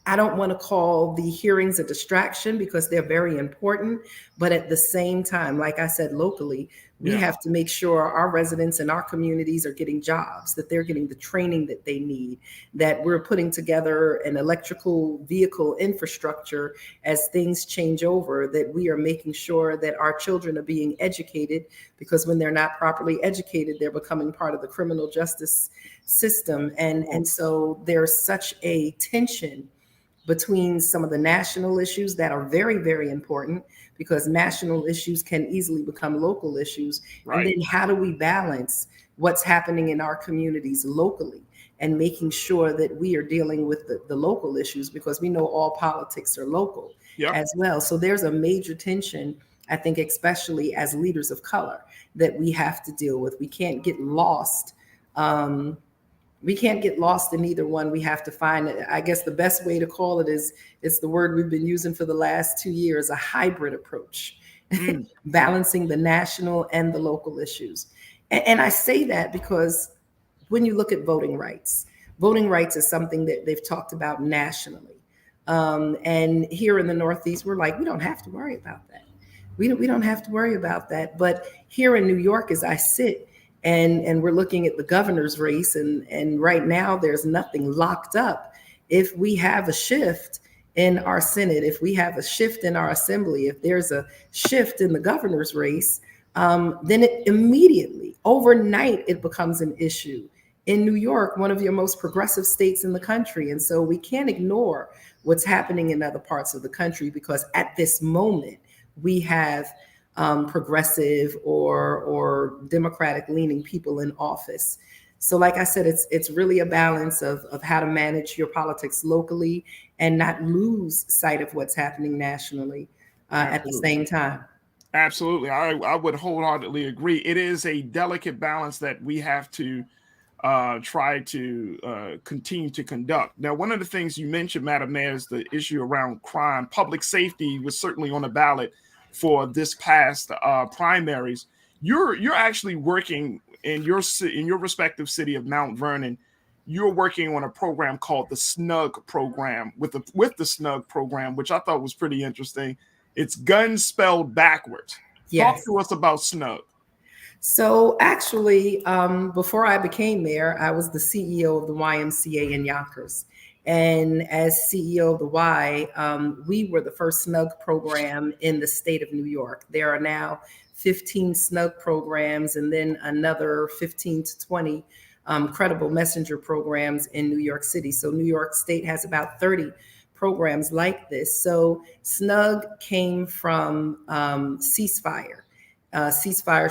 I don't want to call the hearings a distraction because they're very important. But at the same time, like I said, locally, we have to make sure our residents and our communities are getting jobs, that they're getting the training that they need, that we're putting together an electrical vehicle infrastructure as things change over, that we are making sure that our children are being educated, because when they're not properly educated, they're becoming part of the criminal justice system. And so there's such a tension between some of the national issues that are very, very important, because national issues can easily become local issues. And then how do we balance what's happening in our communities locally and making sure that we are dealing with the local issues, because we know all politics are local as well. So there's a major tension, I think, especially as leaders of color, that we have to deal with. We can't get lost. We can't get lost in either one. We have to find, I guess the best way to call it is, it's the word we've been using for the last 2 years, a hybrid approach, balancing the national and the local issues. And I say that because when you look at voting rights is something that they've talked about nationally. And here in the Northeast, we're like, we don't have to worry about that. We don't have to worry about that. But here in New York, as I sit, and we're looking at the governor's race, and right now there's nothing locked up. If we have a shift in our Senate, if we have a shift in our assembly, if there's a shift in the governor's race, then it immediately, overnight, it becomes an issue in New York, one of your most progressive states in the country. And so we can't ignore what's happening in other parts of the country, because at this moment we have progressive or Democratic leaning people in office. So like I said, it's really a balance of how to manage your politics locally and not lose sight of what's happening nationally at the same time. Absolutely. I would wholeheartedly agree. It is a delicate balance that we have to try to continue to conduct. Now, one of the things you mentioned, Madam Mayor, is the issue around crime. Public safety was certainly on the ballot for this past primaries. You're actually working in your respective city of Mount Vernon. You're working on a program called the SNUG program, with the SNUG program, which I thought was pretty interesting. It's guns spelled backwards. Yes. Talk to us about SNUG. So actually, before I became mayor, I was the CEO of the YMCA in Yonkers. And as CEO of the Y, we were the first SNUG program in the state of New York. There are now 15 SNUG programs, and then another 15 to 20 credible messenger programs in New York City. So New York State has about 30 programs like this. So SNUG came from Ceasefire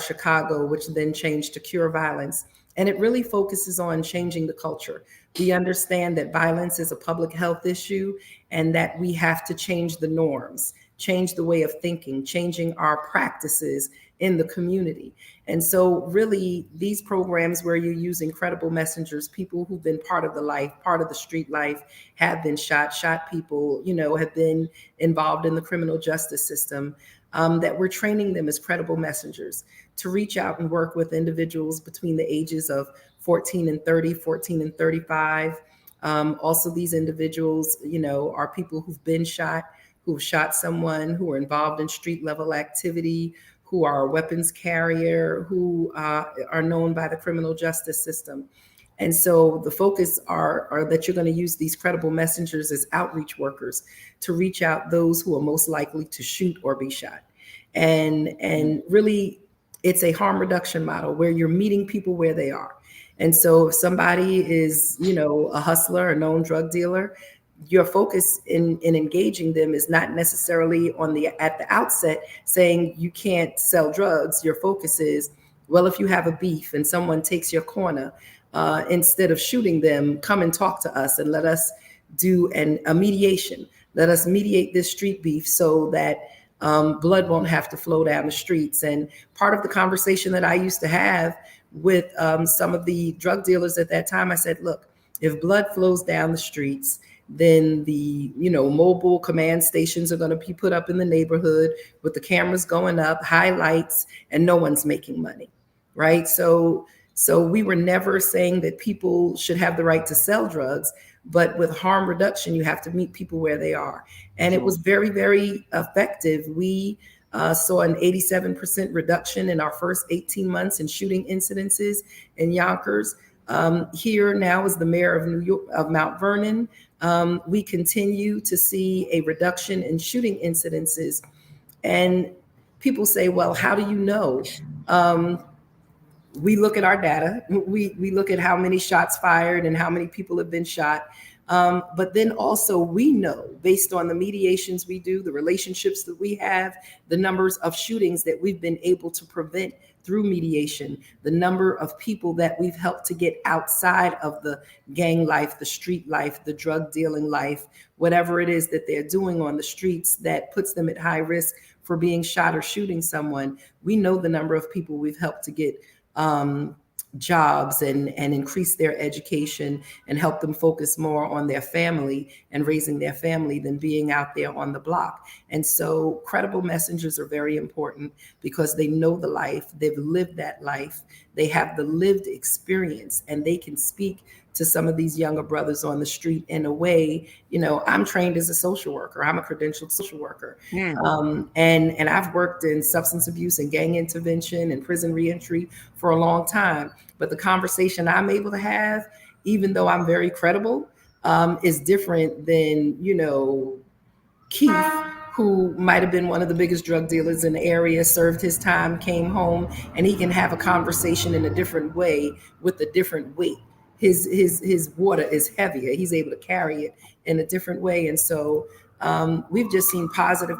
Chicago, which then changed to Cure Violence. And it really focuses on changing the culture, We understand that violence is a public health issue and that we have to change the norms, change the way of thinking, changing our practices in the community. And so really these programs where you use incredible messengers, people who've been part of the life, part of the street life, have been shot people, have been involved in the criminal justice system, that we're training them as credible messengers to reach out and work with individuals between the ages of 14 and 30, 14 and 35. Also, these individuals, are people who've been shot, who've shot someone, who are involved in street level activity, who are a weapons carrier, who are known by the criminal justice system. And so the focus are that you're going to use these credible messengers as outreach workers to reach out those who are most likely to shoot or be shot. And really, it's a harm reduction model where you're meeting people where they are. And so if somebody is, a hustler, a known drug dealer, your focus in engaging them is not necessarily at the outset saying you can't sell drugs. Your focus is, well, if you have a beef and someone takes your corner, instead of shooting them, come and talk to us and let us do a mediation. Let us mediate this street beef so that blood won't have to flow down the streets. And part of the conversation that I used to have with some of the drug dealers at that time, I said, look, if blood flows down the streets, then the mobile command stations are going to be put up in the neighborhood with the cameras going up, high lights, and no one's making money, right? So we were never saying that people should have the right to sell drugs, but with harm reduction, you have to meet people where they are. And it was very, very effective. We saw an 87% reduction in our first 18 months in shooting incidences in Yonkers. Here now as the mayor of New York, of Mount Vernon, we continue to see a reduction in shooting incidences. And people say, well, how do you know? We look at our data. We look at how many shots fired and how many people have been shot. But then also we know, based on the mediations we do, the relationships that we have, the numbers of shootings that we've been able to prevent through mediation, the number of people that we've helped to get outside of the gang life, the street life, the drug dealing life, whatever it is that they're doing on the streets that puts them at high risk for being shot or shooting someone. We know the number of people we've helped to get jobs and increase their education and help them focus more on their family and raising their family than being out there on the block. And so credible messengers are very important because they know the life, they've lived that life, they have the lived experience, and they can speak to some of these younger brothers on the street in a way, I'm trained as a social worker. I'm a credentialed social worker. And I've worked in substance abuse and gang intervention and prison reentry for a long time. But the conversation I'm able to have, even though I'm very credible, is different than, Keith, who might have been one of the biggest drug dealers in the area, served his time, came home, and he can have a conversation in a different way with a different weight. His water is heavier. He's able to carry it in a different way. And so we've just seen positive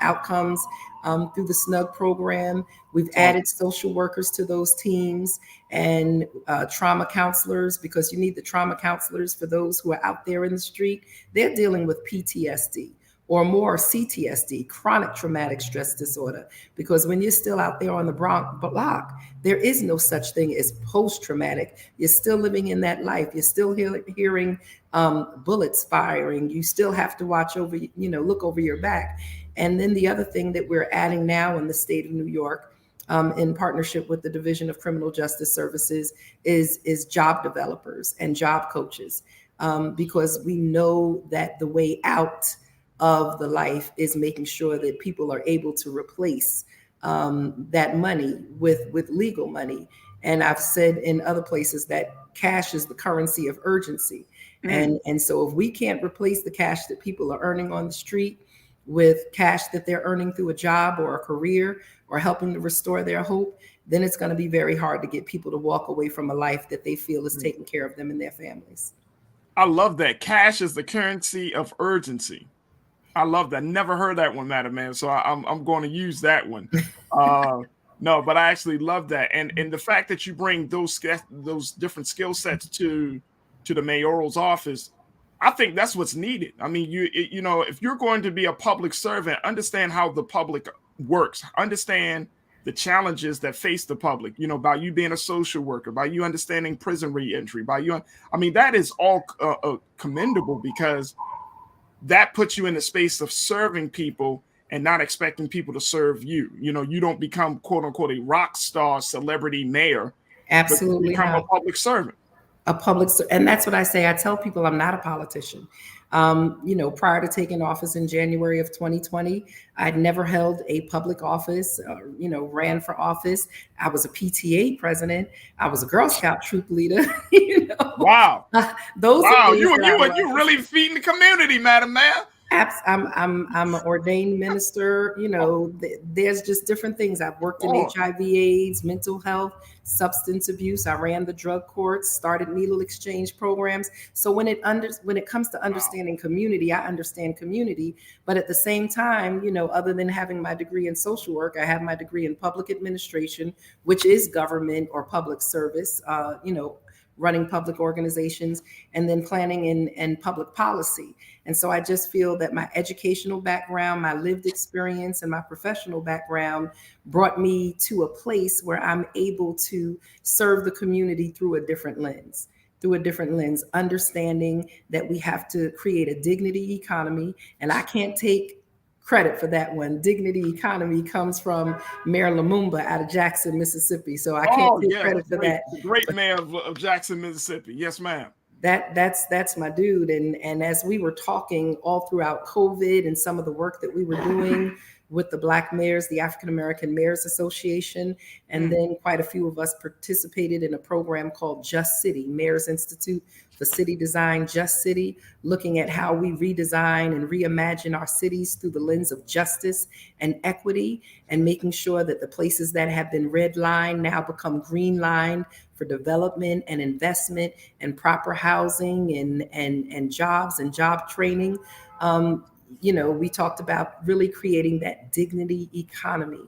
outcomes through the SNUG program. We've added social workers to those teams and trauma counselors, because you need the trauma counselors for those who are out there in the street. They're dealing with PTSD or more CTSD, chronic traumatic stress disorder, because when you're still out there on the block, there is no such thing as post-traumatic. You're still living in that life. You're still hearing bullets firing. You still have to watch over, look over your back. And then the other thing that we're adding now in the state of New York, in partnership with the Division of Criminal Justice Services, is job developers and job coaches, because we know that the way out of the life is making sure that people are able to replace that money with legal money. And I've said in other places that cash is the currency of urgency. And so if we can't replace the cash that people are earning on the street with cash that they're earning through a job or a career or helping to restore their hope, then it's going to be very hard to get people to walk away from a life that they feel is taking care of them and their families. I love that. Cash is the currency of urgency. I love that. Never heard that one, Madam Man. So I'm going to use that one. No, but I actually love that. And the fact that you bring those different skill sets to to the mayoral's office, I think that's what's needed. I mean, you know, if you're going to be a public servant, understand how the public works, understand the challenges that face the public, you know, by you being a social worker, by you understanding prison reentry, by you, I mean, that is all commendable, because that puts you in the space of serving people and not expecting people to serve you. You know, you don't become, quote unquote, a rock star celebrity mayor. Absolutely, but you become a public servant. And that's what I say. I tell people I'm not a politician. You know, prior to taking office in January of 2020, I'd never held a public office, you know, ran for office. I was a PTA president. I was a Girl Scout troop leader. You know? Wow. Those wow. Are you really feeding the community, Madam Mayor. I'm an ordained minister. You know, there's just different things. I've worked in HIV/AIDS, mental health, substance abuse. I ran the drug courts, started needle exchange programs. So when it comes to understanding community, I understand community. But at the same time, you know, other than having my degree in social work, I have my degree in public administration, which is government or public service. You know, running public organizations, and then planning and public policy. And so I just feel that my educational background, my lived experience, and my professional background brought me to a place where I'm able to serve the community through a different lens, understanding that we have to create a dignity economy. And I can't take credit for that one. Dignity economy comes from Mayor Lumumba out of Jackson, Mississippi. So I can't take credit for that. The great mayor of Jackson, Mississippi. Yes, ma'am. That's my dude. And as we were talking all throughout COVID and some of the work that we were doing with the Black mayors, the African American Mayors Association, and then quite a few of us participated in a program called Just City, Mayors Institute for City Design, Just City, looking at how we redesign and reimagine our cities through the lens of justice and equity, and making sure that the places that have been redlined now become green-lined for development and investment and proper housing and jobs and job training. You know, we talked about really creating that dignity economy.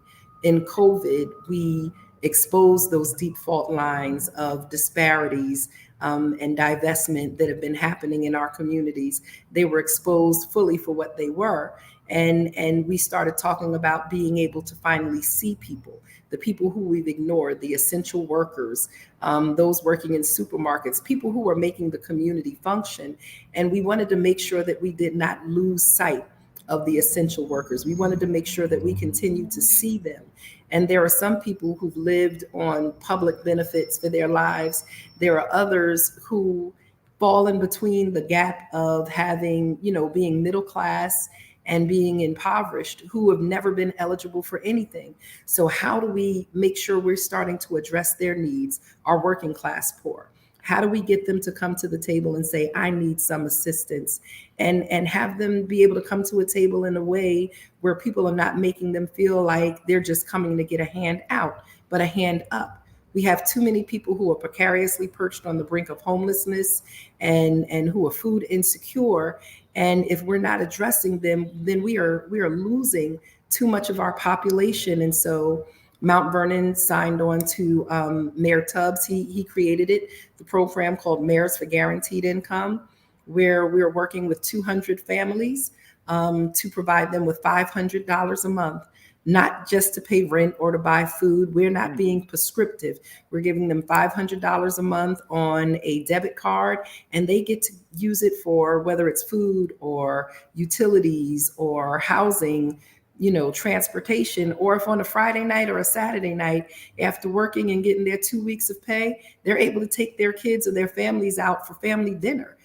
In COVID, we exposed those deep fault lines of disparities and divestment that have been happening in our communities. They were exposed fully for what they were. And we started talking about being able to finally see people, the people who we've ignored, the essential workers, those working in supermarkets, people who are making the community function. And we wanted to make sure that we did not lose sight of the essential workers. We wanted to make sure that we continue to see them. And there are some people who've lived on public benefits for their lives. There are others who fall in between the gap of having, you know, being middle class and being impoverished, who have never been eligible for anything. So how do we make sure we're starting to address their needs, our working class poor? How do we get them to come to the table and say, I need some assistance, and have them be able to come to a table in a way where people are not making them feel like they're just coming to get a hand out, but a hand up. We have too many people who are precariously perched on the brink of homelessness and who are food insecure. And if we're not addressing them, then we are losing too much of our population. And so Mount Vernon signed on to Mayor Tubbs. He created it, the program called Mayors for Guaranteed Income, where we're working with 200 families to provide them with $500 a month, not just to pay rent or to buy food. We're not being prescriptive. We're giving them $500 a month on a debit card, and they get to use it for whether it's food or utilities or housing, you know, transportation, or if on a Friday night or a Saturday night, after working and getting their 2 weeks of pay, they're able to take their kids or their families out for family dinner.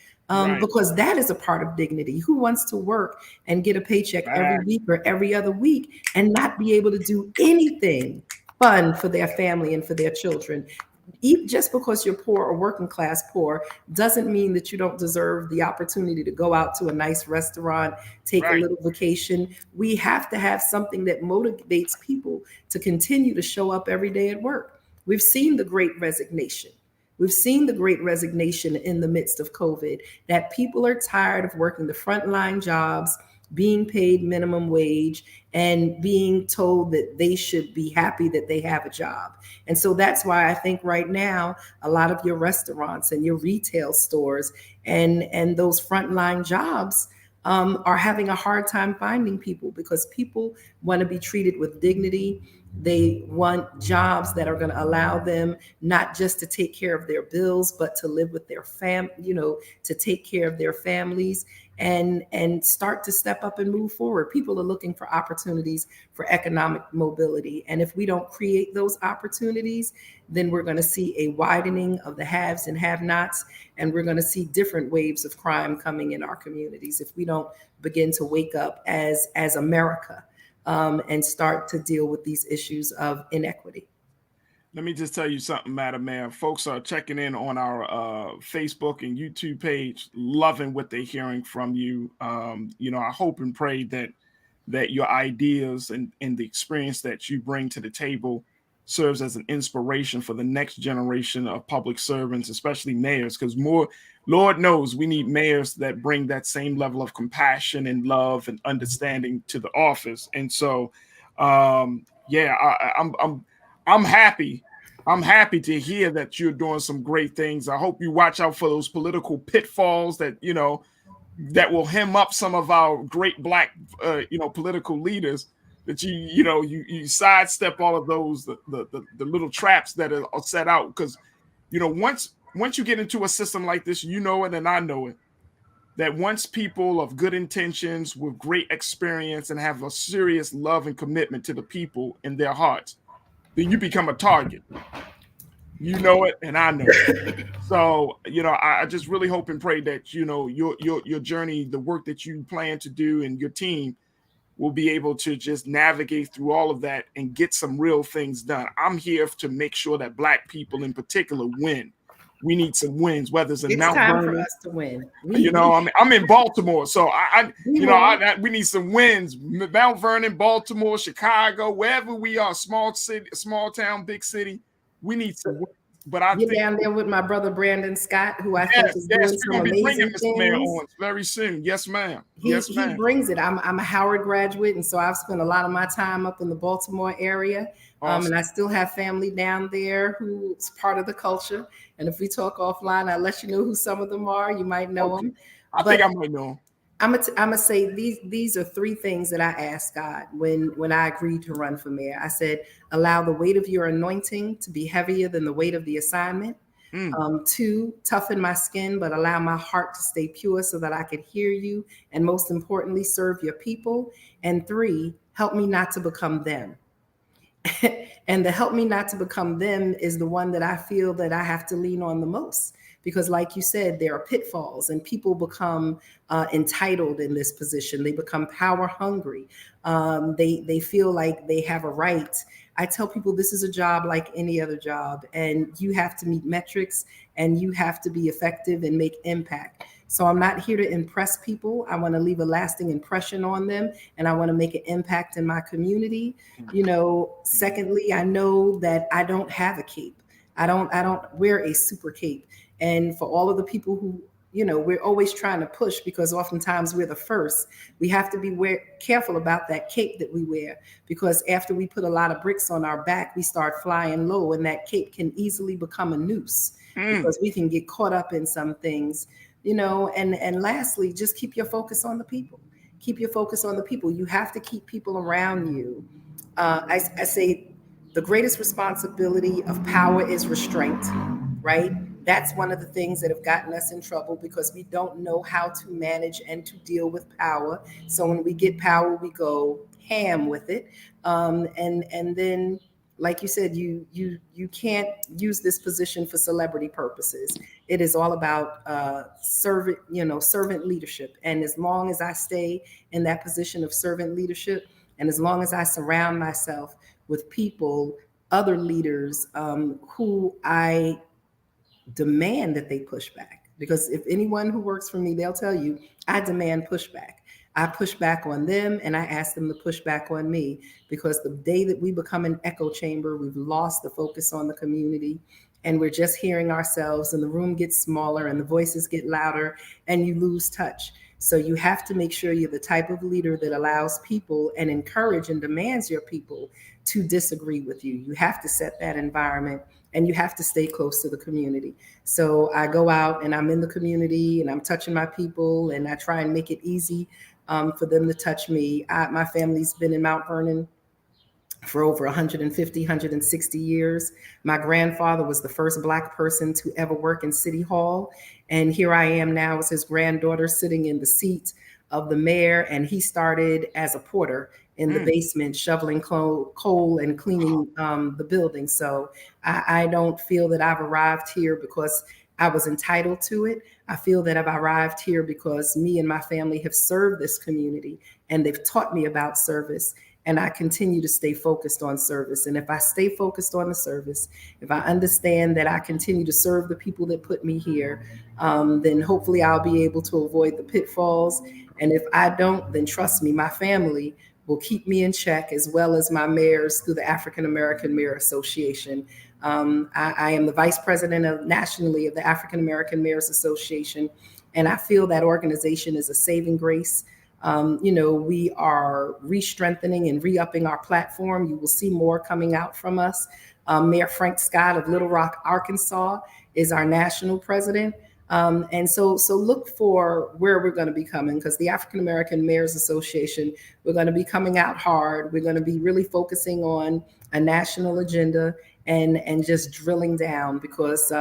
Because that is a part of dignity. Who wants to work and get a paycheck every week or every other week and not be able to do anything fun for their family and for their children? Just because you're poor or working class poor doesn't mean that you don't deserve the opportunity to go out to a nice restaurant, take a little vacation. We have to have something that motivates people to continue to show up every day at work. We've seen the Great Resignation. We've seen the Great Resignation in the midst of COVID, that people are tired of working the frontline jobs being paid minimum wage and being told that they should be happy that they have a job. And so that's why I think right now, a lot of your restaurants and your retail stores and those frontline jobs are having a hard time finding people, because people want to be treated with dignity. They want jobs that are going to allow them not just to take care of their bills, but to live with their to take care of their families and start to step up and move forward. People are looking for opportunities for economic mobility. And if we don't create those opportunities, then we're going to see a widening of the haves and have-nots, and we're going to see different waves of crime coming in our communities if we don't begin to wake up as America and start to deal with these issues of inequity. Let me just tell you something, Madam Mayor. Folks are checking in on our Facebook and YouTube page, loving what they're hearing from you. I hope and pray that your ideas and the experience that you bring to the table serves as an inspiration for the next generation of public servants, especially mayors, because Lord knows we need mayors that bring that same level of compassion and love and understanding to the office. And so, I'm happy. I'm happy to hear that you're doing some great things. I hope you watch out for those political pitfalls that that will hem up some of our great Black political leaders. That you sidestep all of those the little traps that are set out, because once you get into a system like this, you know it and I know it, that once people of good intentions with great experience and have a serious love and commitment to the people in their hearts, then you become a target. You know it, and I know it. So, I just really hope and pray that, your journey, the work that you plan to do and your team will be able to just navigate through all of that and get some real things done. I'm here to make sure that Black people in particular win. We need some wins, whether it's in Mount Vernon. It's time for us to win. I'm in Baltimore, so we need some wins. Mount Vernon, Baltimore, Chicago, wherever we are, small city, small town, big city, we need some wins. But I think down there with my brother Brandon Scott, who I think is doing some amazing things very soon. Yes, ma'am. He brings it. I'm a Howard graduate, and so I've spent a lot of my time up in the Baltimore area. Awesome. And I still have family down there who's part of the culture. And if we talk offline, I'll let you know who some of them are. You might know them. I think I might know them. I'm gonna say these are three things that I asked God when I agreed to run for mayor. I said, allow the weight of your anointing to be heavier than the weight of the assignment. 2, toughen my skin, but allow my heart to stay pure so that I could hear you, and most importantly, serve your people. And 3, help me not to become them. And the help me not to become them is the one that I feel that I have to lean on the most. Because like you said, there are pitfalls, and people become entitled in this position. They become power hungry. They feel like they have a right. I tell people this is a job like any other job, and you have to meet metrics, and you have to be effective and make impact. So I'm not here to impress people. I want to leave a lasting impression on them, and I want to make an impact in my community. Secondly, I know that I don't have a cape. I don't wear a super cape. And for all of the people who, we're always trying to push, because oftentimes we're the first. We have to be careful about that cape that we wear, because after we put a lot of bricks on our back, we start flying low, and that cape can easily become a noose because we can get caught up in some things, and lastly, just keep your focus on the people. Keep your focus on the people. You have to keep people around you. I say the greatest responsibility of power is restraint, right? That's one of the things that have gotten us in trouble, because we don't know how to manage and to deal with power. So when we get power, we go ham with it. And then, like you said, you can't use this position for celebrity purposes. It is all about servant leadership. And as long as I stay in that position of servant leadership, and as long as I surround myself with people, other leaders who I demand that they push back, because if anyone who works for me, they'll tell you, I demand pushback. I push back on them, and I ask them to push back on me, because the day that we become an echo chamber, we've lost the focus on the community, and we're just hearing ourselves, and the room gets smaller and the voices get louder, and you lose touch. So you have to make sure you're the type of leader that allows people and encourage and demands your people to disagree with you. You have to set that environment, and you have to stay close to the community. So I go out and I'm in the community and I'm touching my people, and I try and make it easy for them to touch me. My family's been in Mount Vernon for over 150, 160 years. My grandfather was the first Black person to ever work in City Hall. And here I am now as his granddaughter sitting in the seat of the mayor. And he started as a porter in the basement, shoveling coal and cleaning the building. So I don't feel that I've arrived here because I was entitled to it. I feel that I've arrived here because me and my family have served this community, and they've taught me about service. And I continue to stay focused on service. And if I stay focused on the service, if I understand that I continue to serve the people that put me here, then hopefully I'll be able to avoid the pitfalls. And if I don't, then trust me, my family will keep me in check, as well as my mayors through the African American Mayor Association. I am the vice president nationally of the African American Mayors Association. And I feel that organization is a saving grace. We are re-strengthening and re-upping our platform. You will see more coming out from us. Mayor Frank Scott of Little Rock, Arkansas is our national president. And so look for where we're going to be coming, because the African American Mayors Association, we're going to be coming out hard. We're going to be really focusing on a national agenda and just drilling down, because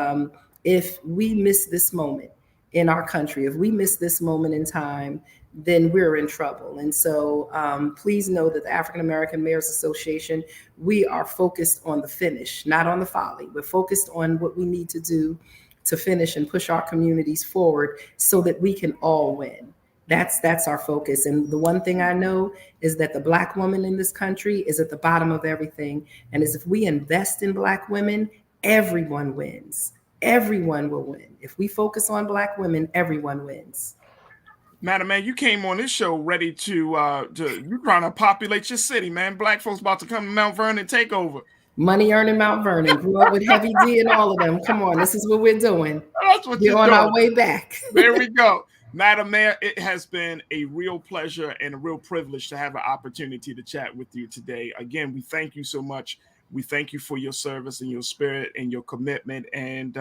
if we miss this moment in our country, if we miss this moment in time, then we're in trouble. And so please know that the African American Mayors Association, we are focused on the finish, not on the folly. We're focused on what we need to do to finish and push our communities forward so that we can all win. That's our focus. And the one thing I know is that the Black woman in this country is at the bottom of everything. And as if we invest in Black women, everyone wins. Everyone will win. If we focus on Black women, everyone wins. Madam Man, you came on this show ready to you're trying to populate your city, man. Black folks about to come to Mount Vernon and take over. Money earning Mount Vernon, grew up with Heavy D and all of them. Come on, this is what we're doing. That's what you're on doing. Our way back. There we go. Madam Mayor, it has been a real pleasure and a real privilege to have an opportunity to chat with you today. Again, we thank you so much. We thank you for your service and your spirit and your commitment. And,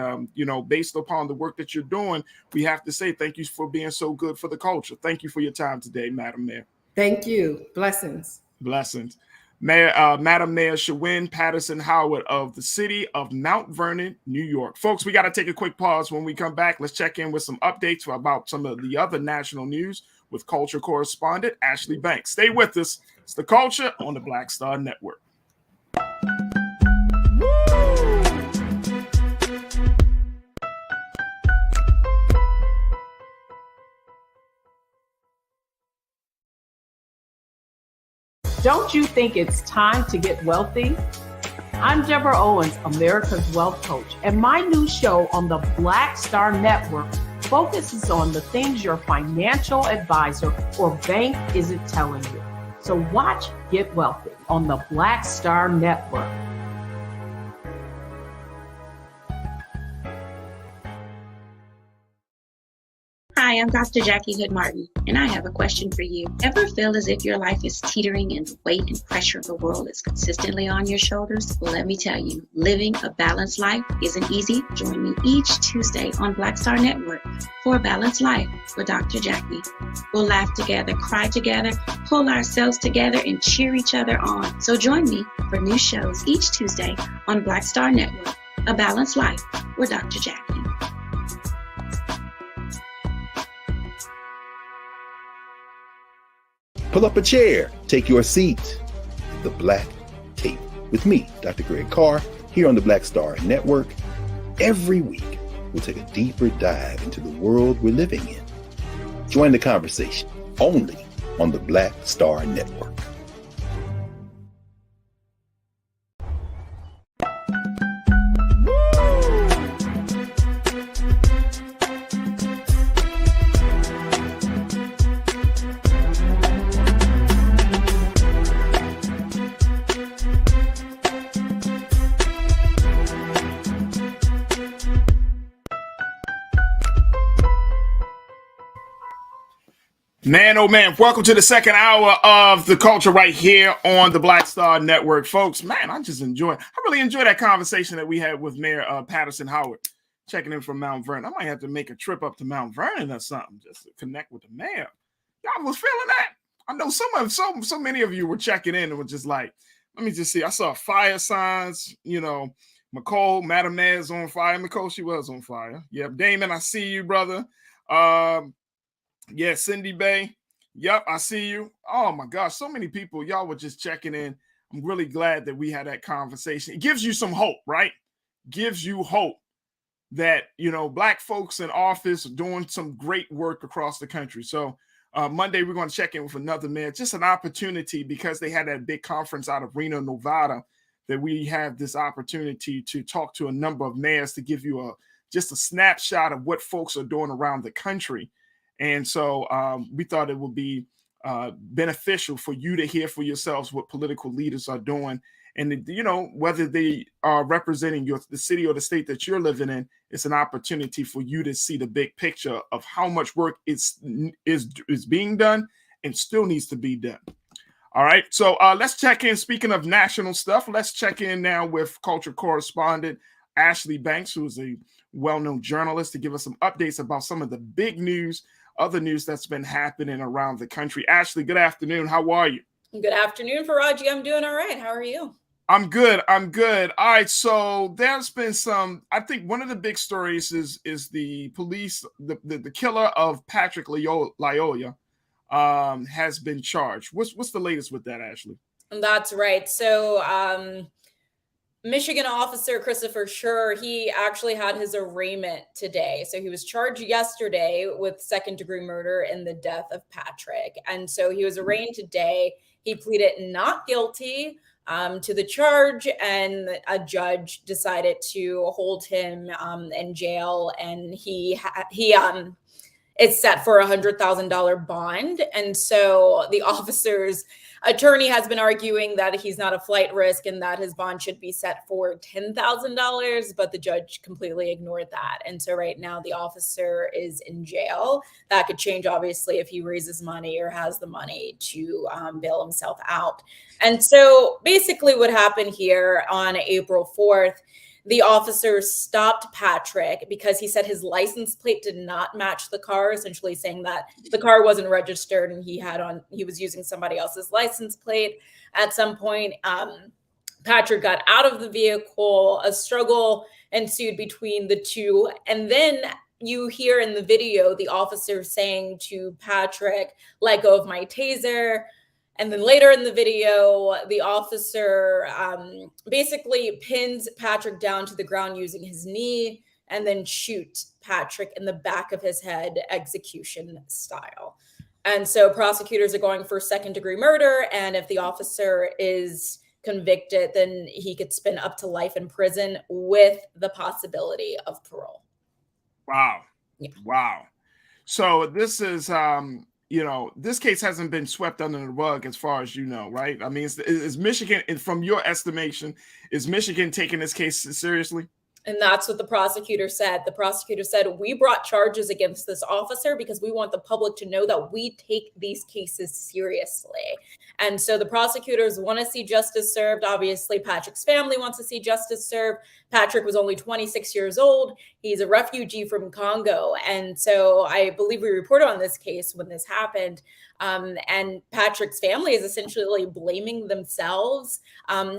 based upon the work that you're doing, we have to say thank you for being so good for the culture. Thank you for your time today, Madam Mayor. Thank you. Blessings. Blessings. Madam Mayor Shawyn Patterson-Howard of the city of Mount Vernon, New York. Folks, we got to take a quick pause. When we come back, let's check in with some updates about some of the other national news with culture correspondent Ashley Banks. Stay with us. It's The Culture on the Black Star Network. Don't you think it's time to get wealthy? I'm Deborah Owens, America's Wealth Coach, and my new show on the Black Star Network focuses on the things your financial advisor or bank isn't telling you. So watch Get Wealthy on the Black Star Network. Hi, I'm Dr. Jackie Hood Martin, and I have a question for you. Ever feel as if your life is teetering and the weight and pressure of the world is consistently on your shoulders? Well, let me tell you, living a balanced life isn't easy. Join me each Tuesday on Black Star Network for A Balanced Life with Dr. Jackie. We'll laugh together, cry together, pull ourselves together, and cheer each other on. So join me for new shows each Tuesday on Black Star Network, A Balanced Life with Dr. Jackie. Pull up a chair, take your seat. The Black Tape with me, Dr. Greg Carr, here on the Black Star Network. Every week, we'll take a deeper dive into the world we're living in. Join the conversation only on the Black Star Network. Man, oh man, welcome to the second hour of The Culture right here on the Black Star Network. Folks, man, I really enjoy that conversation that we had with Mayor Patterson-Howard, checking in from Mount Vernon. I might have to make a trip up to Mount Vernon or something just to connect with the mayor. Y'all was feeling that? I know so many of you were checking in and were just like, let me just see. I saw fire signs, McCole, Madam Mayor's on fire. McCole, she was on fire. Yep, Damon, I see you, brother. Yeah, Cindy Bay. Yep, I see you. Oh my gosh, so many people. Y'all were just checking in. I'm really glad that we had that conversation. It gives you some hope, right? Gives you hope that, Black folks in office are doing some great work across the country. So Monday, we're going to check in with another mayor. Just an opportunity because they had that big conference out of Reno, Nevada, that we have this opportunity to talk to a number of mayors to give you just a snapshot of what folks are doing around the country. And so we thought it would be beneficial for you to hear for yourselves what political leaders are doing. And, whether they are representing the city or the state that you're living in, it's an opportunity for you to see the big picture of how much work is being done and still needs to be done. All right. So let's check in. Speaking of national stuff, let's check in now with culture correspondent Ashley Banks, who is a well-known journalist, to give us some updates about some of the big news, other news that's been happening around the country. Ashley, good afternoon. How are you? Good afternoon, Farajii. I'm doing all right. How are you? I'm good. All right. So there's been I think one of the big stories is the police, the killer of Patrick Lyoya has been charged. What's the latest with that, Ashley? That's right. So Michigan officer Christopher Schur, he actually had his arraignment today. So he was charged yesterday with second-degree murder in the death of Patrick. And so he was arraigned today. He pleaded not guilty to the charge, and a judge decided to hold him in jail. And he it's set for $100,000 bond. And so the officer's attorney has been arguing that he's not a flight risk and that his bond should be set for $10,000, but the judge completely ignored that. And so right now the officer is in jail. That could change, obviously, if he raises money or has the money to bail himself out. And so basically what happened here on April 4th, the officer stopped Patrick because he said his license plate did not match the car, essentially saying that the car wasn't registered and he was using somebody else's license plate. At some point, Patrick got out of the vehicle. A struggle ensued between the two. And then you hear in the video the officer saying to Patrick, "Let go of my taser." And then later in the video, the officer basically pins Patrick down to the ground using his knee and then shoots Patrick in the back of his head, execution style. And so prosecutors are going for second-degree murder. And if the officer is convicted, then he could spend up to life in prison with the possibility of parole. Wow. Yeah. Wow. So this is... this case hasn't been swept under the rug as far as you know, right? I mean, is Michigan, from your estimation, is Michigan taking this case seriously? And that's what the prosecutor said. The prosecutor said, "We brought charges against this officer because we want the public to know that we take these cases seriously." And so the prosecutors want to see justice served. Obviously, Patrick's family wants to see justice served. Patrick was only 26 years old. He's a refugee from Congo. And so I believe we reported on this case when this happened. And Patrick's family is essentially blaming themselves.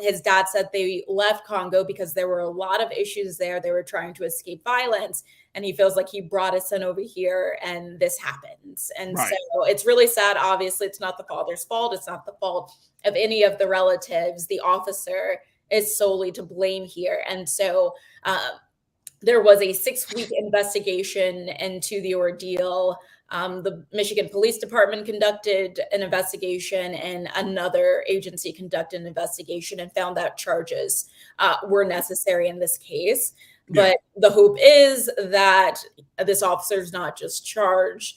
His dad said they left Congo because there were a lot of issues there. They were trying to escape violence. And he feels like he brought his son over here and this happens. And Right. So it's really sad. Obviously, it's not the father's fault. It's not the fault of any of the relatives. The officer is solely to blame here. And so there was a 6-week investigation into the ordeal. The Michigan Police Department conducted an investigation and another agency conducted an investigation and found that charges were necessary in this case. But the hope is that this officer is not just charged,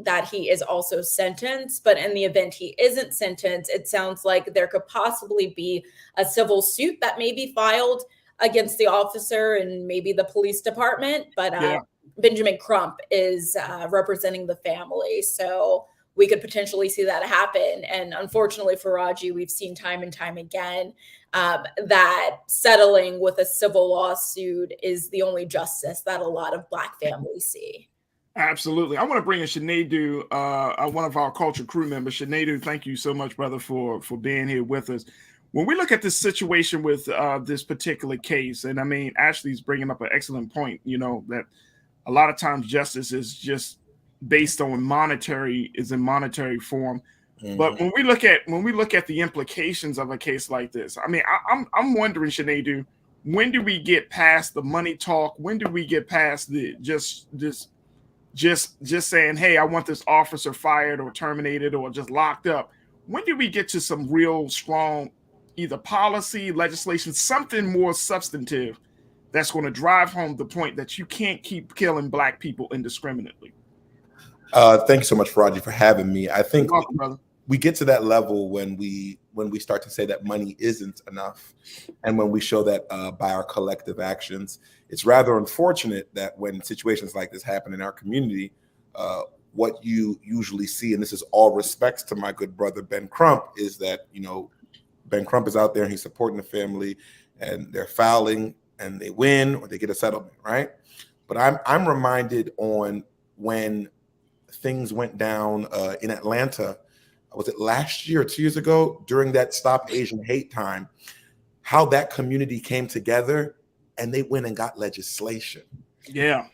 that he is also sentenced. But in the event he isn't sentenced, it sounds like there could possibly be a civil suit that may be filed against the officer and maybe the police department. But Benjamin Crump is representing the family. So we could potentially see that happen. And unfortunately for Farajii, we've seen time and time again that settling with a civil lawsuit is the only justice that a lot of Black families see. Absolutely. I want to bring in Shanadu, one of our culture crew members. Shanadu, thank you so much, brother, for being here with us. When we look at this situation with this particular case, and I mean, Ashley's bringing up an excellent point, that a lot of times justice is just based on monetary form. Mm-hmm. But when we look at the implications of a case like this, I mean, I'm wondering, Shanadu, when do we get past the money talk? When do we get past the just saying, hey, I want this officer fired or terminated or just locked up? When do we get to some real strong either policy, legislation, something more substantive that's going to drive home the point that you can't keep killing Black people indiscriminately? Thank you so much, Farajii, for having me. I think welcome, brother. We get to that level when we start to say that money isn't enough, and when we show that by our collective actions. It's rather unfortunate that when situations like this happen in our community, what you usually see, and this is all respects to my good brother Ben Crump, is that Ben Crump is out there and he's supporting the family, and they're fouling and they win or they get a settlement, right? But I'm reminded on when things went down in Atlanta. Was it last year or 2 years ago during that Stop Asian Hate time, how that community came together and they went and got legislation. Yeah.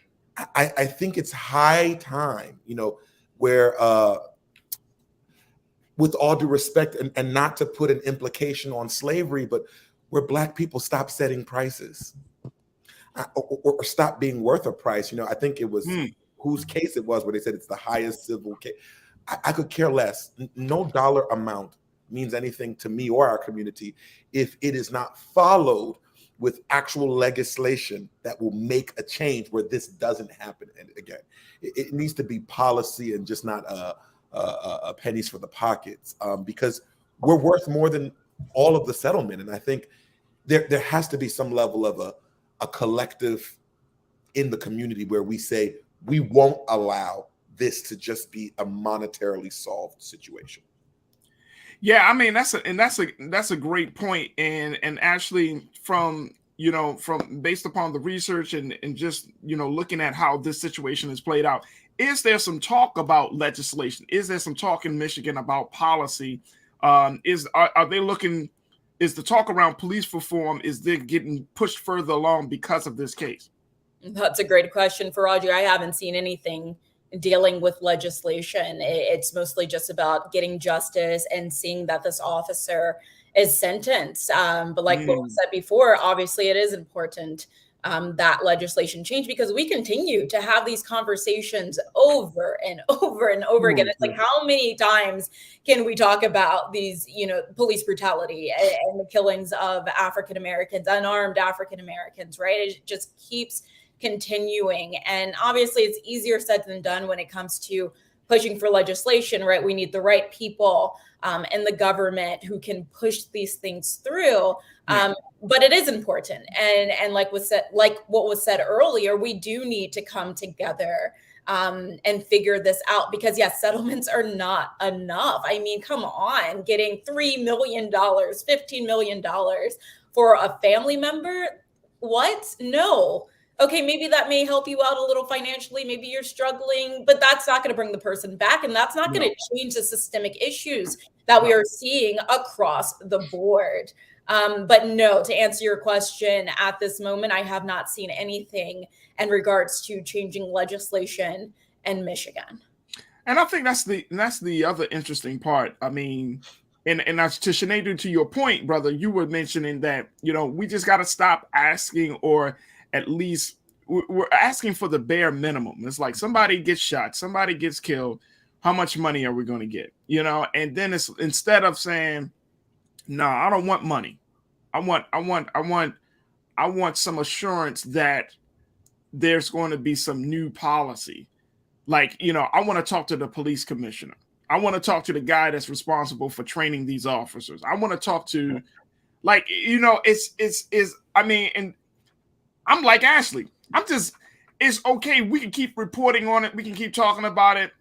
I think it's high time, where with all due respect and not to put an implication on slavery, but where Black people stop setting prices or stop being worth a price. I think it was whose case it was where they said it's the highest civil case. I could care less. No dollar amount means anything to me or our community if it is not followed with actual legislation that will make a change where this doesn't happen again. It needs to be policy and just not pennies for the pockets, because we're worth more than all of the settlement. And I think there has to be some level of a collective in the community where we say we won't allow this to just be a monetarily solved situation. Yeah, I mean that's a great point, and actually from based upon the research and just looking at how this situation is played out, is there some talk about legislation? Is there some talk in Michigan about policy? Are they looking? Is the talk around police reform, is they getting pushed further along because of this case? That's a great question, Farajii. I haven't seen anything dealing with legislation. It's mostly just about getting justice and seeing that this officer is sentenced. But like what was said before, obviously it is important that legislation change, because we continue to have these conversations over and over and over again. It's like, how many times can we talk about these, police brutality and the killings of African Americans, unarmed African Americans, right? It just keeps continuing. And obviously it's easier said than done when it comes to pushing for legislation, right? We need the right people in the government who can push these things through. But it is important. And like what was said earlier, we do need to come together and figure this out, because yes, settlements are not enough. I mean, come on, getting $3 million, $15 million for a family member. What? No. Okay, maybe that may help you out a little financially. Maybe you're struggling, but that's not going to bring the person back. And that's not going to change the systemic issues that we are seeing across the board. But no, to answer your question, at this moment, I have not seen anything in regards to changing legislation in Michigan. And I think that's the other interesting part. I mean, and that's to Shanadu, to your point, brother, you were mentioning that, we just got to stop asking, or at least we're asking for the bare minimum. It's like somebody gets shot, somebody gets killed. How much money are we going to get? And then it's, instead of saying, no, I don't want money. I want some assurance that there's going to be some new policy. Like, I want to talk to the police commissioner. I want to talk to the guy that's responsible for training these officers. I want to talk to, and I'm like Ashley. It's okay. We can keep reporting on it. We can keep talking about it.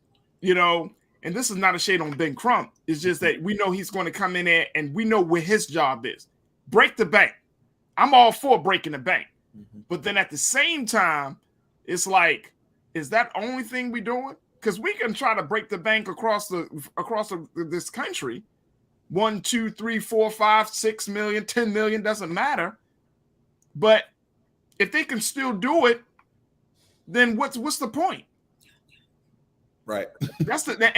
and this is not a shade on Ben Crump, it's just that we know he's going to come in there and we know where his job is. Break the bank. I'm all for breaking the bank. But then at the same time, it's like, is that the only thing we're doing? Because we can try to break the bank across this country. 1, 2, 3, 4, 5, 6 million, 10 million, doesn't matter. But if they can still do it, then what's the point? Right. That's that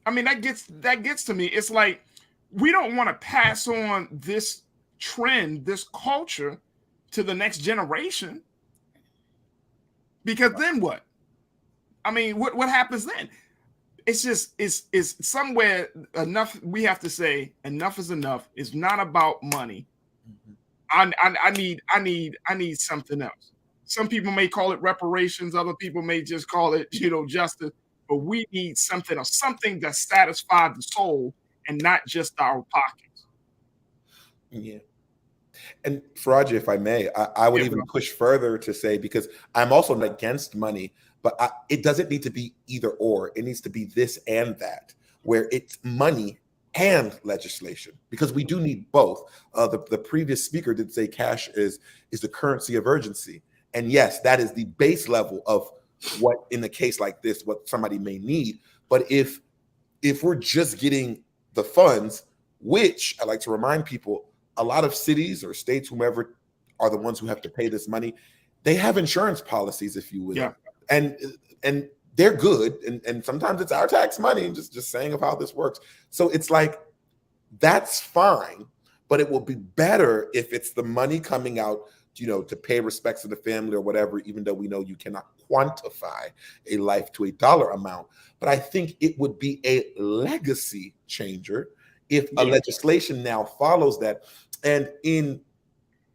I mean, that gets to me. It's like we don't want to pass on this trend, this culture to the next generation. Because then what? I mean, what happens then? It's just it's somewhere enough. We have to say enough is enough. It's not about money. I need something else. Some people may call it reparations. Other people may just call it, justice. But we need something else, something that satisfies the soul and not just our pockets. Yeah. And Farajii, if I may, I would even push further to say, because I'm also not against money, but it doesn't need to be either or. It needs to be this and that, where it's money and legislation, because we do need both. The previous speaker did say cash is the currency of urgency. And yes, that is the base level of what, in a case like this, what somebody may need. But if we're just getting the funds, which I like to remind people, a lot of cities or states, whomever are the ones who have to pay this money, they have insurance policies, if you will. Yeah. And they're good. And sometimes it's our tax money, just saying of how this works. So it's like, that's fine, but it will be better if it's the money coming out, to pay respects to the family or whatever, even though we know you cannot quantify a life to a dollar amount. But I think it would be a legacy changer if a legislation now follows that. And in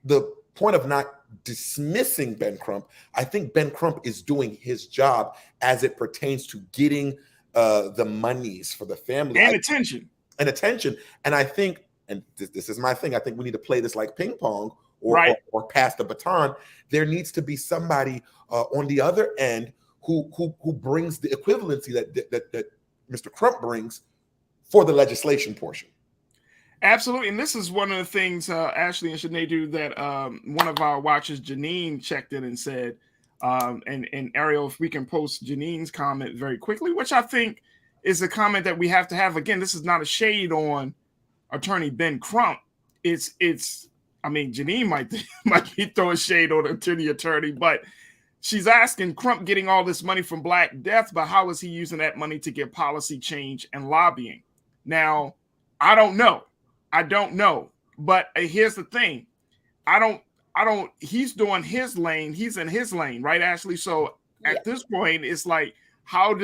the point of not dismissing Ben Crump, I think Ben Crump is doing his job as it pertains to getting the monies for the family. And attention. And I think, and this is my thing, I think we need to play this like ping pong or pass the baton. There needs to be somebody on the other end who brings the equivalency that Mr. Crump brings for the legislation portion. Absolutely. And this is one of the things, Ashley and Sinead, do that one of our watchers, Janine, checked in and said, and Ariel, if we can post Janine's comment very quickly, which I think is a comment that we have to have. Again, this is not a shade on Attorney Ben Crump. I mean, Janine might be throwing shade on the attorney, but she's asking Crump getting all this money from Black Death, but how is he using that money to get policy change and lobbying? Now, I don't know. But here's the thing. He's doing his lane. He's in his lane, right, Ashley? So at this point, it's like, to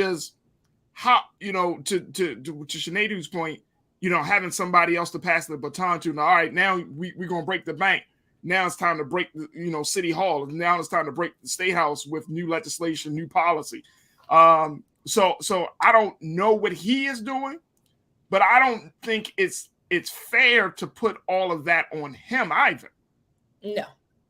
Sinead's point, having somebody else to pass the baton to. Now, all right, now we're going to break the bank. Now it's time to break the, City Hall. Now it's time to break the State House with new legislation, new policy. So I don't know what he is doing, but I don't think it's fair to put all of that on him either. No,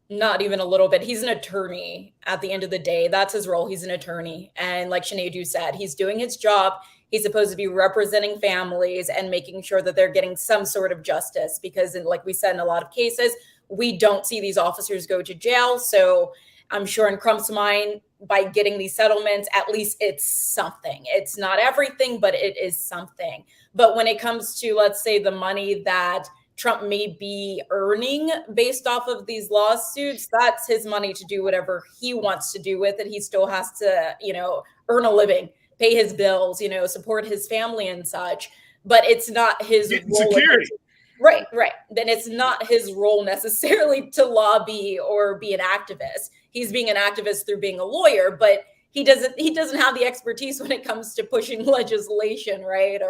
not even a little bit. He's an attorney at the end of the day. That's his role. He's an attorney. And like Sinead said, he's doing his job. He's supposed to be representing families and making sure that they're getting some sort of justice, because like we said, in a lot of cases, we don't see these officers go to jail. So I'm sure in Crump's mind, by getting these settlements, at least it's something. It's not everything, but it is something. But when it comes to, let's say, the money that Trump may be earning based off of these lawsuits, that's his money to do whatever he wants to do with it. He still has to, earn a living, pay his bills, support his family and such. But it's not his role. Security. Right. Then it's not his role necessarily to lobby or be an activist. He's being an activist through being a lawyer, but he doesn't have the expertise when it comes to pushing legislation, right?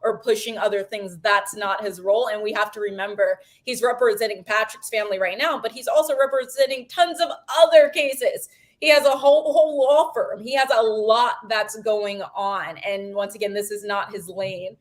Or pushing other things. That's not his role. And we have to remember, he's representing Patrick's family right now, but he's also representing tons of other cases. He has a whole law firm. He has a lot that's going on. And once again, this is not his lane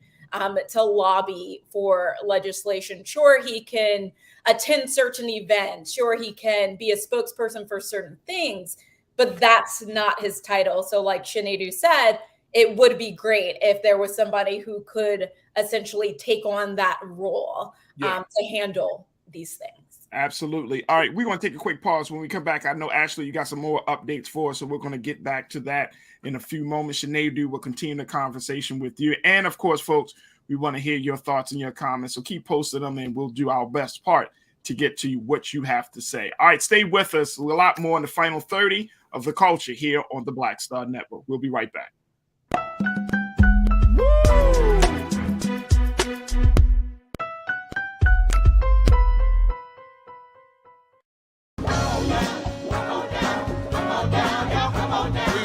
to lobby for legislation. Sure, he can attend certain events. Sure, he can be a spokesperson for certain things, but that's not his title. So like Sinead said, it would be great if there was somebody who could essentially take on that role to handle these things. Absolutely. All right, we're going to take a quick pause. When we come back, I know, Ashley, you got some more updates for us, so we're going to get back to that in a few moments. Sinead will continue the conversation with you. And, of course, folks, we want to hear your thoughts and your comments, so keep posting them, and we'll do our best part to get to what you have to say. All right, stay with us. A lot more in the final 30 of The Culture here on the Black Star Network. We'll be right back.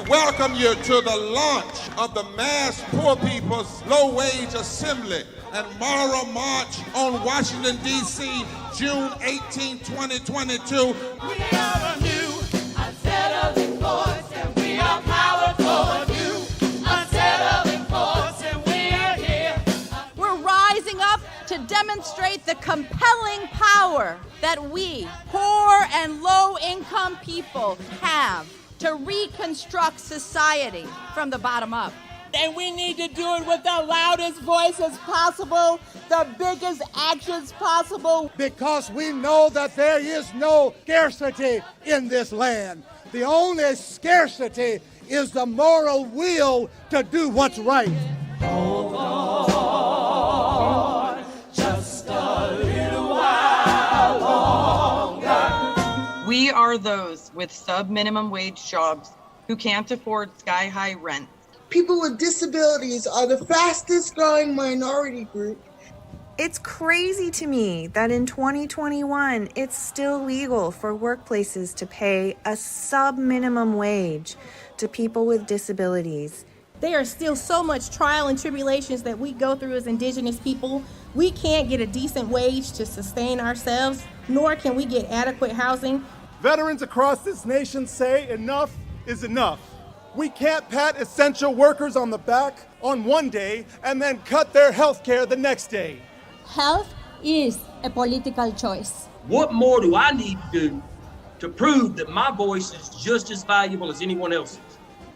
Welcome you to the launch of the Mass Poor People's Low Wage Assembly and Moral March on Washington, D.C., June 18, 2022. We are a new unsettling force, and we are powerful. New unsettling force, and we are here. We're rising up to demonstrate the compelling power that we, poor and low-income people, have to reconstruct society from the bottom up. And we need to do it with the loudest voices possible, the biggest actions possible. Because we know that there is no scarcity in this land. The only scarcity is the moral will to do what's right. Hold on, just a little while longer. We are those with sub-minimum wage jobs who can't afford sky-high rent. People with disabilities are the fastest growing minority group. It's crazy to me that in 2021, it's still legal for workplaces to pay a sub-minimum wage to people with disabilities. There are still so much trial and tribulations that we go through as Indigenous people. We can't get a decent wage to sustain ourselves, nor can we get adequate housing. Veterans across this nation say enough is enough. We can't pat essential workers on the back on one day and then cut their health care the next day. Health is a political choice. What more do I need to do to prove that my voice is just as valuable as anyone else's?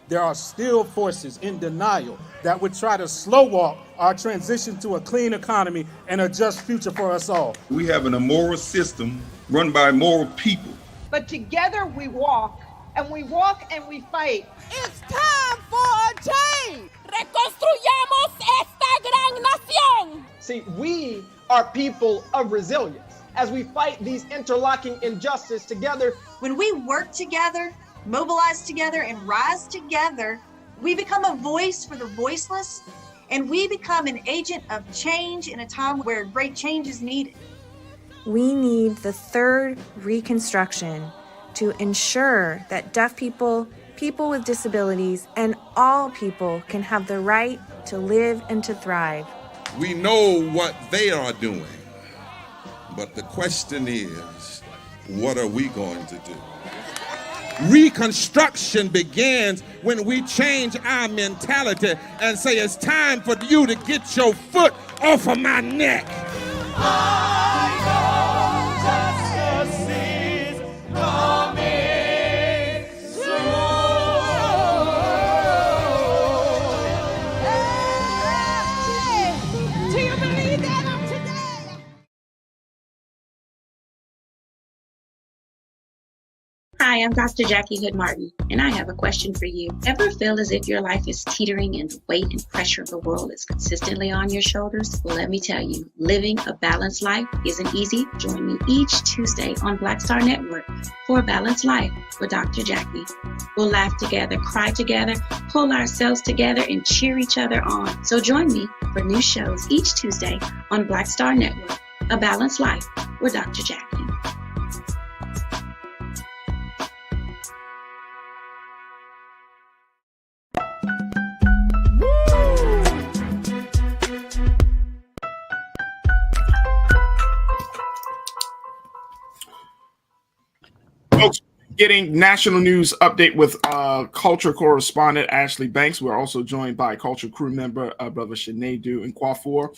There are still forces in denial that would try to slow walk our transition to a clean economy and a just future for us all. We have an immoral system run by immoral people. But together we walk, and we walk and we fight. It's time for a change. Reconstruyamos esta gran nación. See, we are people of resilience. As we fight these interlocking injustices together, When we work together, mobilize together, and rise together, we become a voice for the voiceless, and we become an agent of change in a time where great change is needed. We need the third reconstruction to ensure that deaf people, people with disabilities, and all people can have the right to live and to thrive. We know what they are doing, but the question is, what are we going to do? Reconstruction begins when we change our mentality and say it's time for you to get your foot off of my neck. Hi, I'm Dr. Jackie Hood Martin, and I have a question for you. Ever feel as if your life is teetering and the weight and pressure of the world is consistently on your shoulders? Well, let me tell you, living a balanced life isn't easy. Join me each Tuesday on Black Star Network for A Balanced Life with Dr. Jackie. We'll laugh together, cry together, pull ourselves together, and cheer each other on. So join me for new shows each Tuesday on Black Star Network, A Balanced Life with Dr. Jackie. Folks, getting national news update with culture correspondent Ashley Banks. We're also joined by culture crew member brother Sinead and Kwafor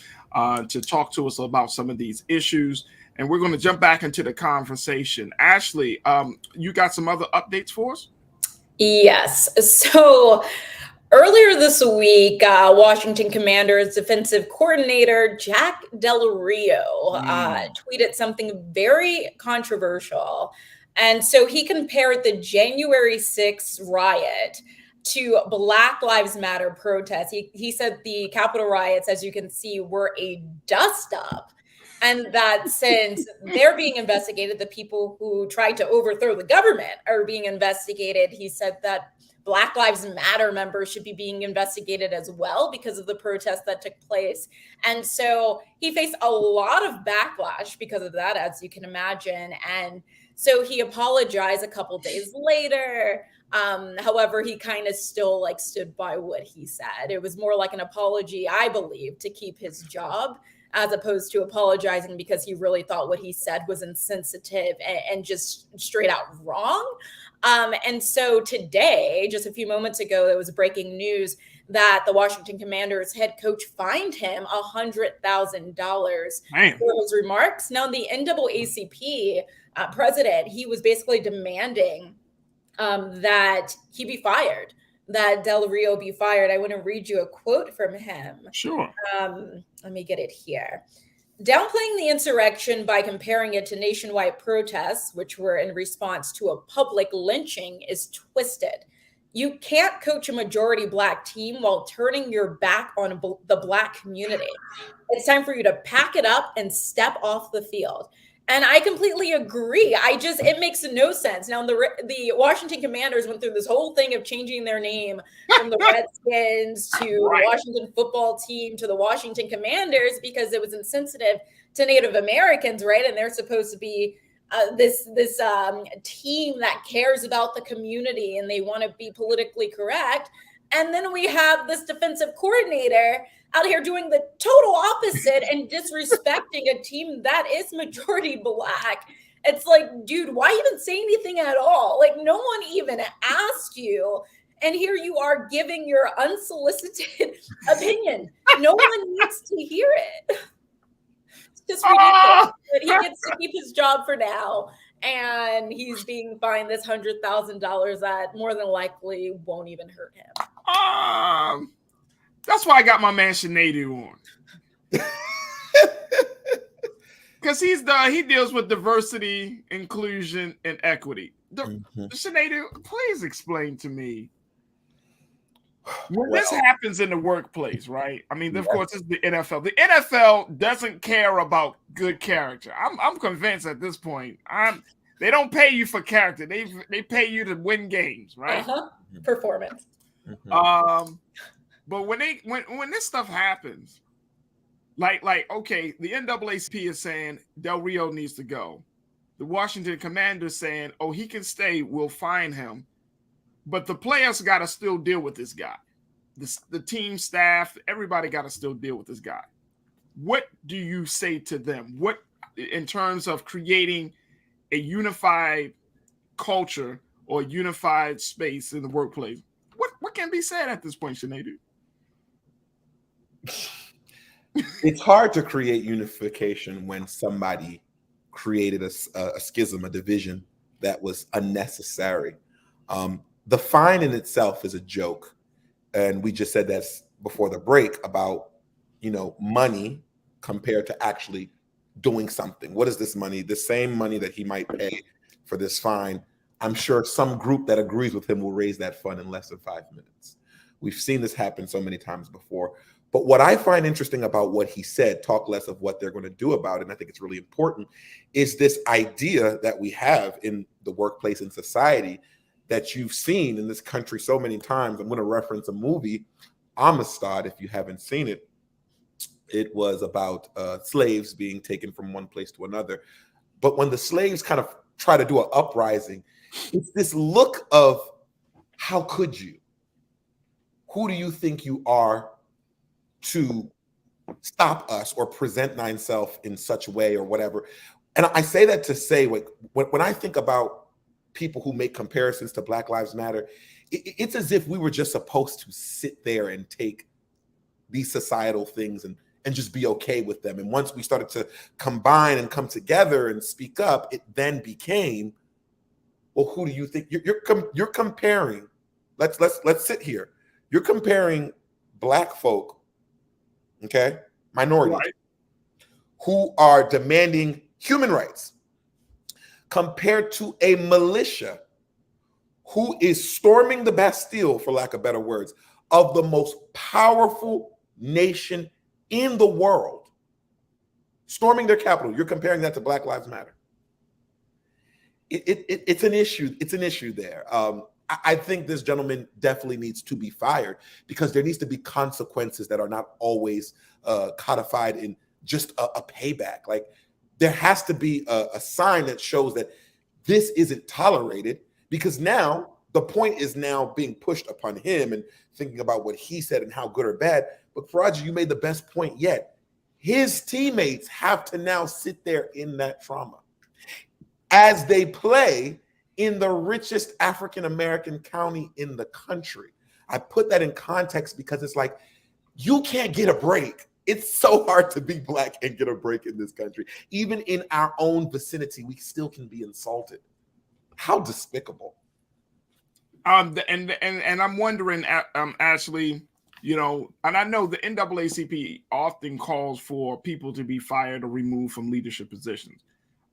to talk to us about some of these issues. And we're going to jump back into the conversation. Ashley, you got some other updates for us? Yes. So Earlier this week, Washington Commanders defensive coordinator Jack Del Rio tweeted something very controversial. And so he compared the January 6th riot to Black Lives Matter protests. He said the Capitol riots, as you can see, were a dust-up. And that since they're being investigated, the people who tried to overthrow the government are being investigated. He said that Black Lives Matter members should be being investigated as well because of the protests that took place. And so he faced a lot of backlash because of that, as you can imagine. And so he apologized a couple days later. However, he kind of still like stood by what he said. It was more like an apology, I believe, to keep his job, as opposed to apologizing because he really thought what he said was insensitive and just straight out wrong. And so today, just a few moments ago, there was breaking news that the Washington Commanders head coach fined him $100,000 for his remarks. Now, the NAACP president, he was basically demanding that he be fired, that Del Rio be fired. I want to read you a quote from him. Sure. Let me get it here. Downplaying the insurrection by comparing it to nationwide protests, which were in response to a public lynching, is twisted. You can't coach a majority Black team while turning your back on the Black community. It's time for you to pack it up and step off the field. And I completely agree. It makes no sense. Now, the Washington Commanders went through this whole thing of changing their name from the Redskins to the Washington football team to the Washington Commanders because it was insensitive to Native Americans, right? And they're supposed to be this team that cares about the community and they want to be politically correct. And then we have this defensive coordinator out here doing the total opposite and disrespecting a team that is majority Black. It's like, dude, why even say anything at all? Like, no one even asked you. And here you are giving your unsolicited opinion. No one needs to hear it. It's just ridiculous. But he gets to keep his job for now. And he's being fined this $100,000 that more than likely won't even hurt him. That's why I got my man Sinead on. Because he deals with diversity, inclusion, and equity. Sinead, please explain to me. When this happens in the workplace, right? I mean, of course, it's the NFL. The NFL doesn't care about good character. I'm convinced at this point. They don't pay you for character. They pay you to win games, right? Performance. But when this stuff happens, like okay, the NAACP is saying Del Rio needs to go. The Washington Commanders saying, oh, he can stay, we'll fine him. But the players got to still deal with this guy. The team staff, everybody got to still deal with this guy. What do you say to them? What, in terms of creating a unified culture or unified space in the workplace? What can be said at this point, Sinead? It's hard to create unification when somebody created a schism, a division that was unnecessary. The fine in itself is a joke. And we just said that before the break about, money compared to actually doing something. What is this money? The same money that he might pay for this fine. I'm sure some group that agrees with him will raise that fund in less than 5 minutes. We've seen this happen so many times before. But what I find interesting about what he said, talk less of what they're going to do about it, and I think it's really important, is this idea that we have in the workplace and society that you've seen in this country so many times. I'm going to reference a movie, Amistad, if you haven't seen it. It was about slaves being taken from one place to another. But when the slaves kind of try to do an uprising, it's this look of, how could you? Who do you think you are to stop us or present thyself in such a way or whatever? And I say that to say, like, when I think about people who make comparisons to Black Lives Matter, it's as if we were just supposed to sit there and take these societal things and just be okay with them. And once we started to combine and come together and speak up, it then became, well, who do you think you're comparing? Let's sit here. You're comparing black folk, okay, minorities, Right. who are demanding human rights, compared to a militia who is storming the Bastille, for lack of better words, of the most powerful nation in the world, storming their capital. You're comparing that to Black Lives Matter. It's an issue. It's an issue there. I think this gentleman definitely needs to be fired because there needs to be consequences that are not always codified in just a payback. Like there has to be a sign that shows that this isn't tolerated, because now the point is now being pushed upon him and thinking about what he said and how good or bad. But Farajii, you made the best point yet. His teammates have to now sit there in that trauma as they play in the richest African-American county in the country. I put that in context because it's like, you can't get a break. It's so hard to be black and get a break in this country. Even in our own vicinity, we still can be insulted. How despicable. And I'm wondering, Ashley, you know, and I know the NAACP often calls for people to be fired or removed from leadership positions.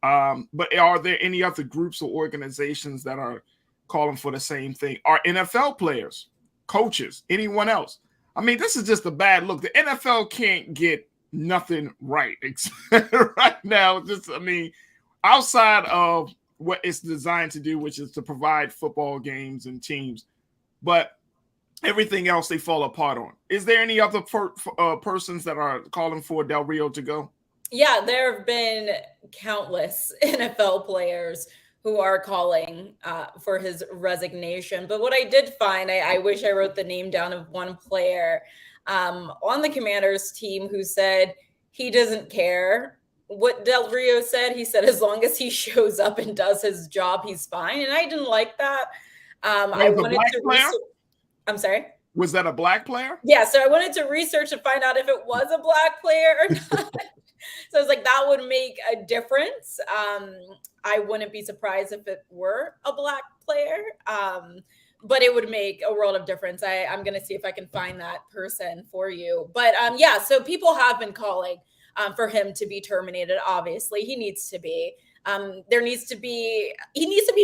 But are there any other groups or organizations that are calling for the same thing? Are NFL players, coaches, anyone else? I mean, this is just a bad look. The NFL can't get nothing right right now. Just, I mean, outside of what it's designed to do, which is to provide football games and teams, but everything else they fall apart on. Is there any other persons that are calling for Del Rio to go? Yeah, there have been countless NFL players who are calling for his resignation. But what I did find, I wish I wrote the name down of one player on the Commanders team who said he doesn't care what Del Rio said. He said as long as he shows up and does his job, he's fine. And I didn't like that. I wanted to. I'm sorry? Was that a black player? Yeah, so I wanted to research to find out if it was a black player or not. So I was like, that would make a difference. I wouldn't be surprised if it were a black player, but it would make a world of difference. I'm going to see if I can find that person for you. But yeah, so people have been calling for him to be terminated. Obviously, he needs to be. He needs to be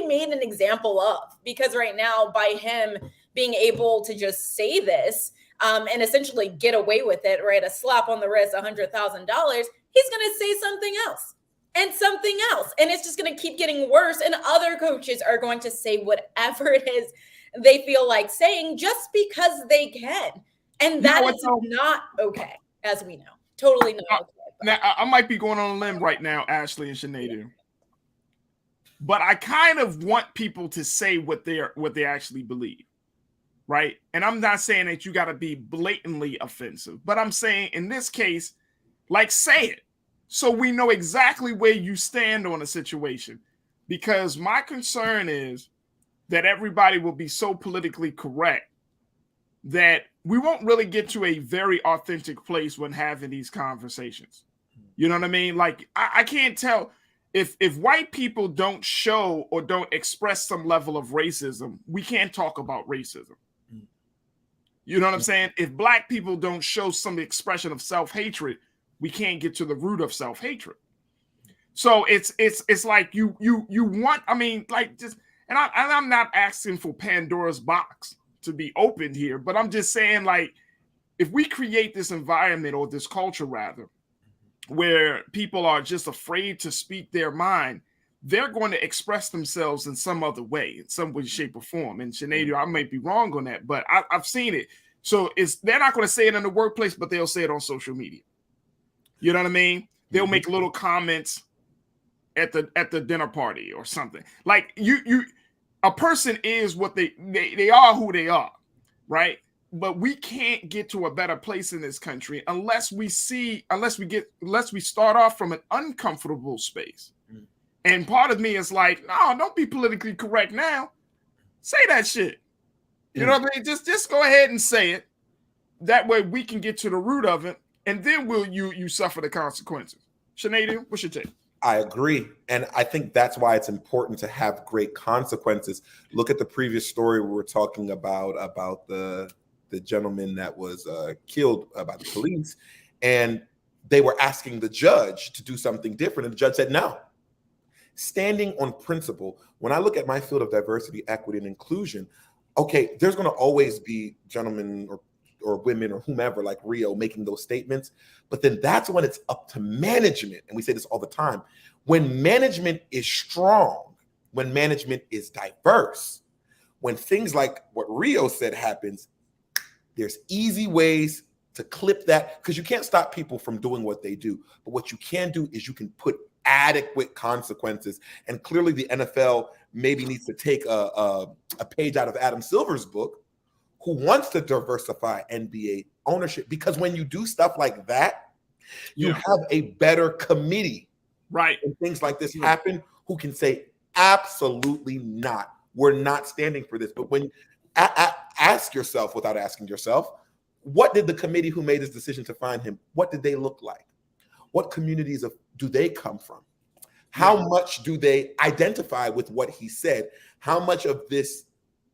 made an example of, because right now, by him being able to just say this and essentially get away with it, right? A slap on the wrist, $100,000, he's going to say something else and something else. And it's just going to keep getting worse. And other coaches are going to say whatever it is they feel like saying just because they can. And that is not okay, as we know. Totally not okay. Now, I might be going on a limb right now, Ashley and Sinead, but I kind of want people to say what they actually believe, right? And I'm not saying that you got to be blatantly offensive, but I'm saying in this case, like, say it so we know exactly where you stand on a situation. Because my concern is that everybody will be so politically correct that we won't really get to a very authentic place when having these conversations. You know what I mean? Like, I can't tell if white people don't show or don't express some level of racism, we can't talk about racism. You know what I'm saying? If black people don't show some expression of self-hatred, we can't get to the root of self-hatred. So it's like you want, I mean, like, just, and I'm not asking for Pandora's box to be opened here, but I'm just saying, like, if we create this environment, or this culture rather, where people are just afraid to speak their mind, they're going to express themselves in some other way, in some way, shape, or form. And Sinead, I might be wrong on that, but I've seen it. So they're not going to say it in the workplace, but they'll say it on social media. You know what I mean? They'll make little comments at the dinner party or something. Like, a person is what they are, who they are, right? But we can't get to a better place in this country unless we start off from an uncomfortable space. And part of me is like, no, don't be politically correct now. Say that shit. You know what I mean? Just go ahead and say it. That way we can get to the root of it, and then you suffer the consequences. Sinead, what's your take? I agree. And I think that's why it's important to have great consequences. Look at the previous story we were talking about the the gentleman that was killed by the police, and they were asking the judge to do something different, and the judge said no. Standing on principle, when I look at my field of diversity, equity, and inclusion, okay, there's going to always be gentlemen or women or whomever like Rio making those statements, but then that's when it's up to management, and we say this all the time, when management is strong, when management is diverse, when things like what Rio said happens, there's easy ways to clip that, because you can't stop people from doing what they do. But what you can do is you can put adequate consequences. And clearly the NFL maybe needs to take a page out of Adam Silver's book, who wants to diversify NBA ownership. Because when you do stuff like that, you have a better committee. Right. And things like this happen, who can say, absolutely not. We're not standing for this. But when ask yourself, without asking yourself, what did the committee who made this decision to find him, what did they look like? What communities do they come from? How much do they identify with what he said? How much of this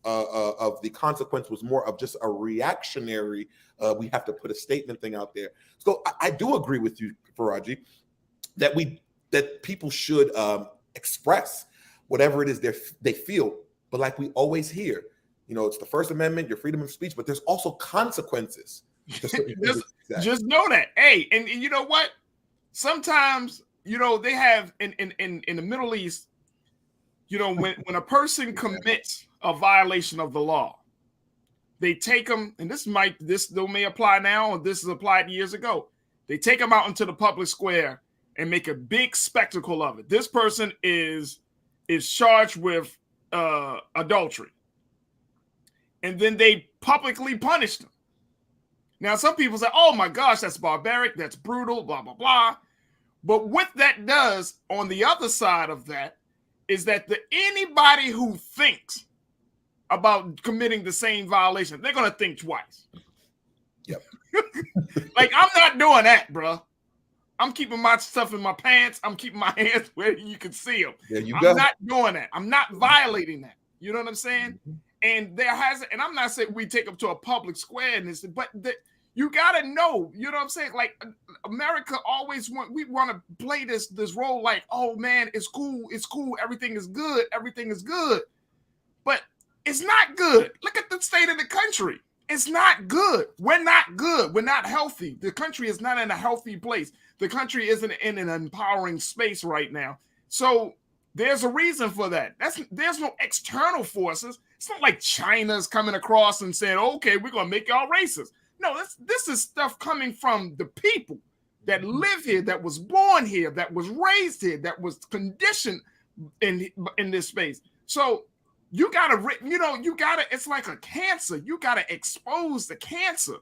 of the consequence was more of just a reactionary, we have to put a statement thing out there? So I do agree with you, Farajii, that people should express whatever it is they feel. But like we always hear, it's the First Amendment, your freedom of speech, but there's also consequences. Just know that. Hey, and you know what? Sometimes, they have in the Middle East, when a person commits a violation of the law, they take them, and this may apply now, or this is applied years ago. They take them out into the public square and make a big spectacle of it. This person is charged with adultery, and then they publicly punish them. Now, some people say, oh my gosh, that's barbaric, that's brutal, blah, blah, blah. But what that does on the other side of that is that anybody who thinks about committing the same violation, they're going to think twice. Yep. Like, I'm not doing that, bro. I'm keeping my stuff in my pants. I'm keeping my hands where you can see them. There you I'm go. not doing that. I'm not violating that. You know what I'm saying? Mm-hmm. And I'm not saying we take them to a public square and this, but you got to know, you know what I'm saying? Like, America always we want to play this role like, oh man, it's cool, everything is good. But it's not good. Look at the state of the country. It's not good. We're not good. We're not healthy. The country is not in a healthy place. The country isn't in an empowering space right now. So there's a reason for that. There's no external forces. It's not like China's coming across and saying, okay, we're going to make y'all racist. No, this is stuff coming from the people that live here, that was born here, that was raised here, that was conditioned in this space. So you gotta, it's like a cancer. You gotta expose the cancer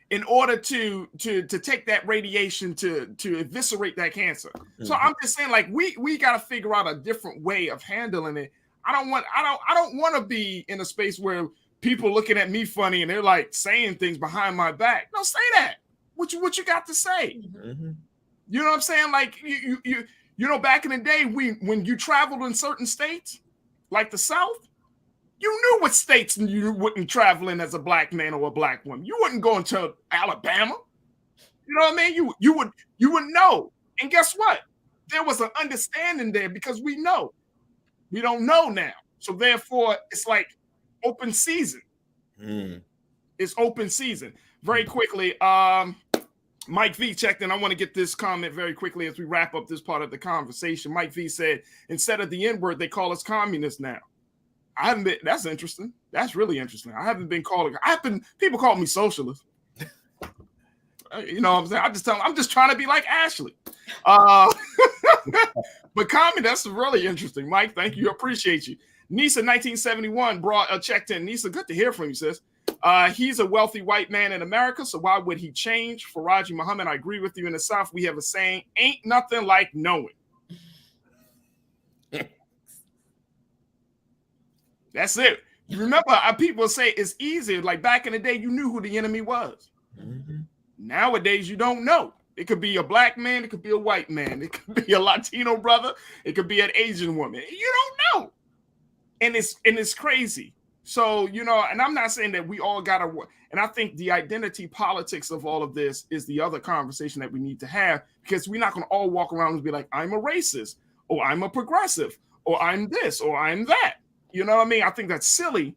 in order to take that radiation to eviscerate that cancer. Mm-hmm. So I'm just saying, like, we gotta figure out a different way of handling it. I don't want to be in a space where people looking at me funny and they're like saying things behind my back. No, say that. What you got to say? Mm-hmm. You know what I'm saying? Like, you back in the day, when you traveled in certain states, like the South, you knew what states you wouldn't travel in as a black man or a black woman. You wouldn't go into Alabama. You know what I mean? You would know. And guess what? There was an understanding there, because we know. We don't know now. So therefore, it's like open season. It's open season. Very quickly, Mike V checked in. I want to get this comment very quickly as we wrap up this part of the conversation. Mike V said, instead of the N-word, they call us communists now. That's interesting. That's really interesting. People call me socialist. You know what I'm saying? I just tell them, I'm just trying to be like Ashley. But that's really interesting. Mike, thank you. Appreciate you. Nisa 1971 checked in. Nisa, good to hear from you, sis. He's a wealthy white man in America, so why would he change? Farajii Muhammad, I agree with you. In the South, we have a saying, ain't nothing like knowing. That's it. You remember, people say it's easier. Like back in the day, you knew who the enemy was. Mm-hmm. Nowadays, you don't know. It could be a black man. It could be a white man. It could be a Latino brother. It could be an Asian woman. You don't know. And it's crazy. So, you know, and I'm not saying that we all got to, and I think the identity politics of all of this is the other conversation that we need to have, because we're not going to all walk around and be like, I'm a racist, or I'm a progressive, or I'm this, or I'm that. You know what I mean? I think that's silly,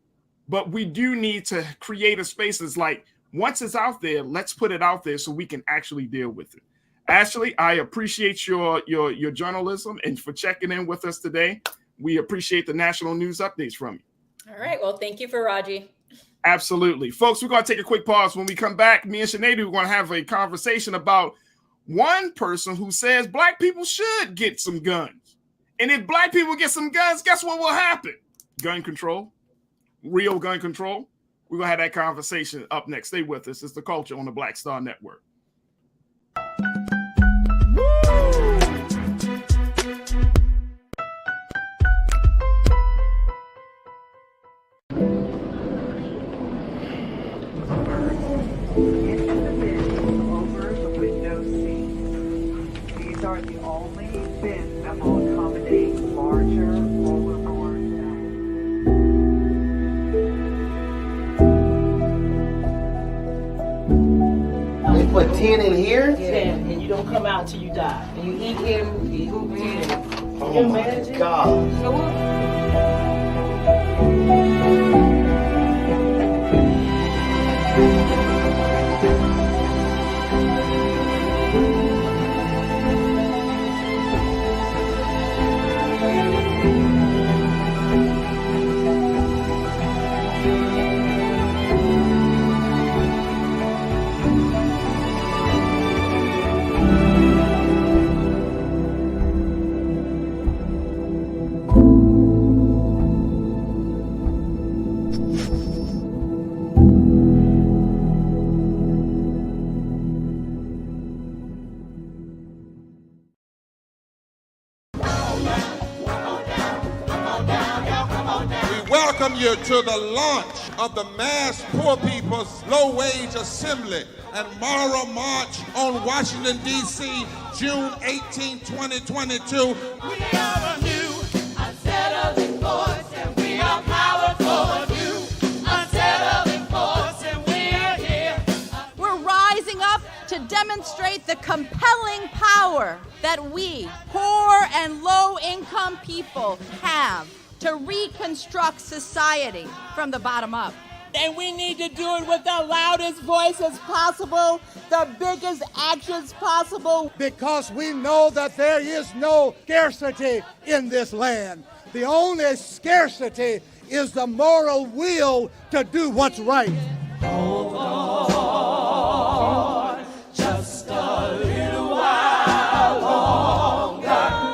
but we do need to create a space that's like, once it's out there, let's put it out there so we can actually deal with it. Ashley, I appreciate your journalism and for checking in with us today. We appreciate the national news updates from you. All right. Well, thank you, Farajii. Absolutely. Folks, we're going to take a quick pause. When we come back, me and Sinead are going to have a conversation about one person who says black people should get some guns. And if black people get some guns, guess what will happen? Gun control, real gun control. We're going to have that conversation up next. Stay with us. It's The Culture on the Black Star Network. These are the only bins that will accommodate larger, overboard. They put 10 in here? Yeah, and you don't come out till you die. And you eat him, you eat him. Oh my God. Welcome you to the launch of the Mass Poor People's Low Wage Assembly and Moral March on Washington, D.C., June 18, 2022. We are a new unsettling force, and we are powerful. New unsettling force, and we are here. We're rising up to demonstrate the compelling power that we, poor and low-income people, have to reconstruct society from the bottom up. And we need to do it with the loudest voices possible, the biggest actions possible. Because we know that there is no scarcity in this land. The only scarcity is the moral will to do what's right. Hold on, just a little while longer.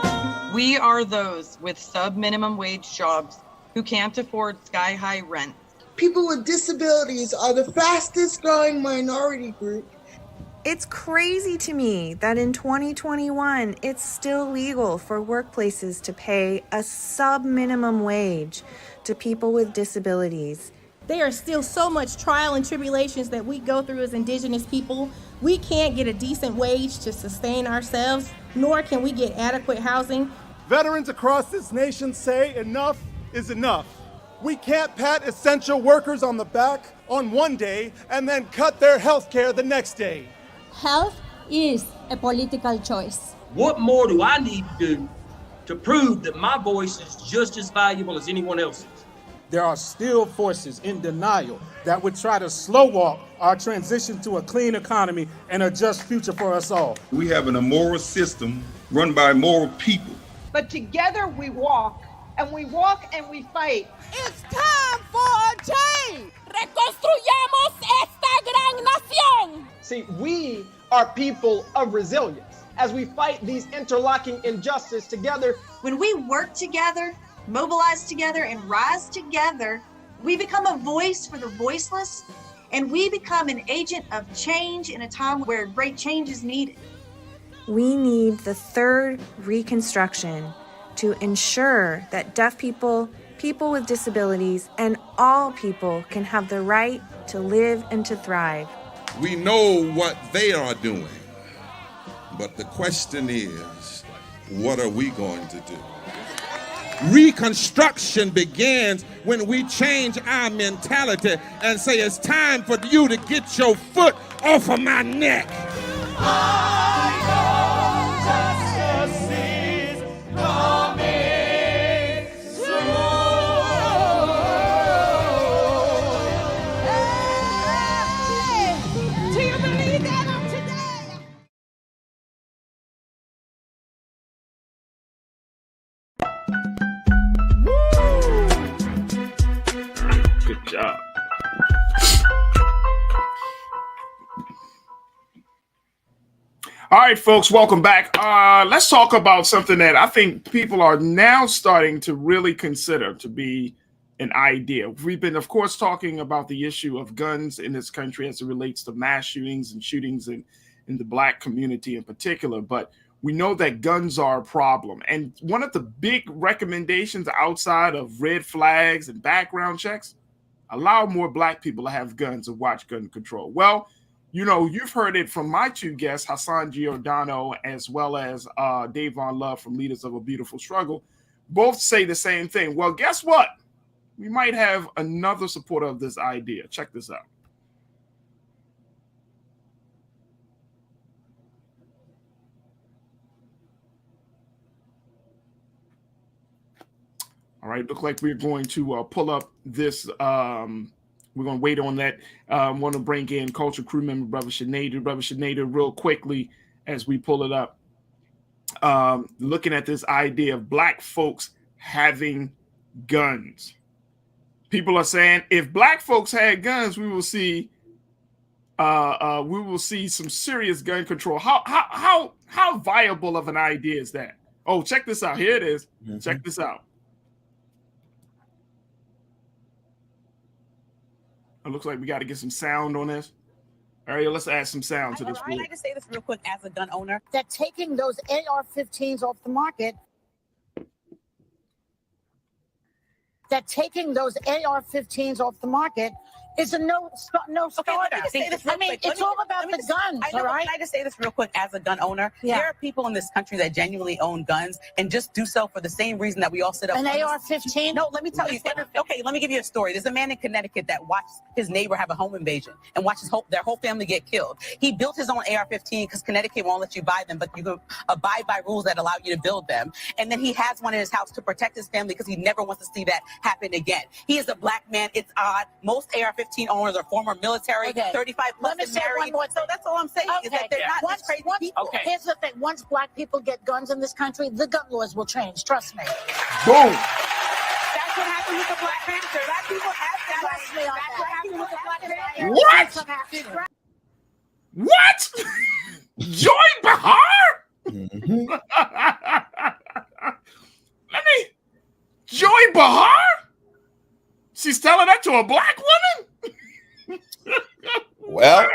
We are those with sub-minimum wage jobs who can't afford sky-high rent. People with disabilities are the fastest growing minority group. It's crazy to me that in 2021, it's still legal for workplaces to pay a sub-minimum wage to people with disabilities. There are still so much trial and tribulations that we go through as Indigenous people. We can't get a decent wage to sustain ourselves, nor can we get adequate housing. Veterans across this nation say enough is enough. We can't pat essential workers on the back on one day and then cut their health care the next day. Health is a political choice. What more do I need to do to prove that my voice is just as valuable as anyone else's? There are still forces in denial that would try to slow walk our transition to a clean economy and a just future for us all. We have an immoral system run by immoral people. But together we walk and we fight. It's time for a change. Reconstruyamos esta gran nación. See, we are people of resilience. As we fight these interlocking injustices together, When we work together, mobilize together, and rise together, we become a voice for the voiceless, and we become an agent of change in a time where great change is needed. We need the third reconstruction to ensure that deaf people, people with disabilities, and all people can have the right to live and to thrive. We know what they are doing, but the question is, what are we going to do? Reconstruction begins when we change our mentality and say it's time for you to get your foot off of my neck. Do you believe that on today? Good job. All right, folks, welcome back. Let's talk about something that I think people are now starting to really consider to be an idea. We've been, of course, talking about the issue of guns in this country as it relates to mass shootings and shootings in the Black community in particular, but we know that guns are a problem. And one of the big recommendations outside of red flags and background checks, allow more Black people to have guns and watch gun control. Well, you know, you've heard it from my two guests, Hassan Giordano, as well as Davon Love from Leaders of a Beautiful Struggle, both say the same thing. Well, guess what? We might have another supporter of this idea. Check this out. All right, look like we're going to pull up this. We're going to wait on that. I want to bring in Culture Crew member, Brother Sinead. Brother Sinead, real quickly, as we pull it up, looking at this idea of Black folks having guns. People are saying if Black folks had guns, we will see some serious gun control. How viable of an idea is that? Oh, check this out. Here it is. Mm-hmm. Check this out. It looks like we got to get some sound on this. All right, let's add some sound to this. I'd like to say this real quick as a gun owner, that taking those AR-15s off the market, is a no starter. I mean, it's all about the guns, all right? I just say this real quick as a gun owner. Yeah. There are people in this country that genuinely own guns and just do so for the same reason that we all sit up. An AR-15? No, let me tell you. Okay, let me give you a story. There's a man in Connecticut that watched his neighbor have a home invasion and watched their whole family get killed. He built his own AR-15 because Connecticut won't let you buy them, but you can abide by rules that allow you to build them. And then he has one in his house to protect his family because he never wants to see that happen again. He is a Black man. It's odd. Most AR-15 owners are former military, 35 plus and married. So that's all I'm saying is that they're not just crazy people. Okay. Here's the thing. Once Black people get guns in this country, the gun laws will change. Trust me. Boom. That's what happened with the Black Panther. Black people have that. Trust me on That's what happened with the Black Panther. What? Joy Behar? Mm-hmm. Joy Behar? She's telling that to a Black woman? Well,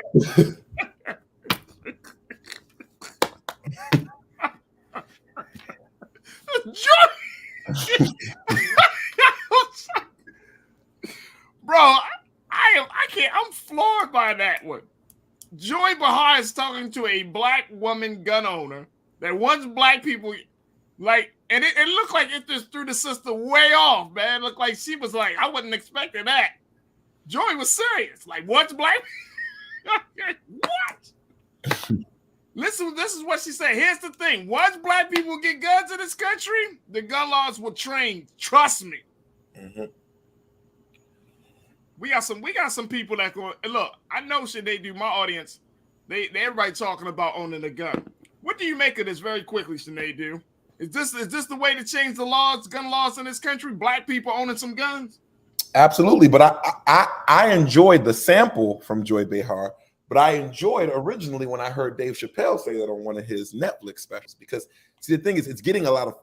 bro, I can't. I'm floored by that one. Joy Behar is talking to a Black woman gun owner that wants Black people like, and it looked like it just threw the sister way off, man. It looked like she was like, I wasn't expecting that. Joy was serious. Like, what's Black? What? Listen, this is what she said. Here's the thing. Once Black people get guns in this country, the gun laws will change. Trust me. Mm-hmm. We got some people that go, look, I know shit they do. My audience, they everybody talking about owning a gun. What do you make of this very quickly, Sinead? Do? Is this the way to change the laws, gun laws in this country? Black people owning some guns? absolutely. But I enjoyed the sample from Joy Behar, but I enjoyed originally when I heard Dave Chappelle say that on one of his Netflix specials, because see, the thing is, it's getting a lot of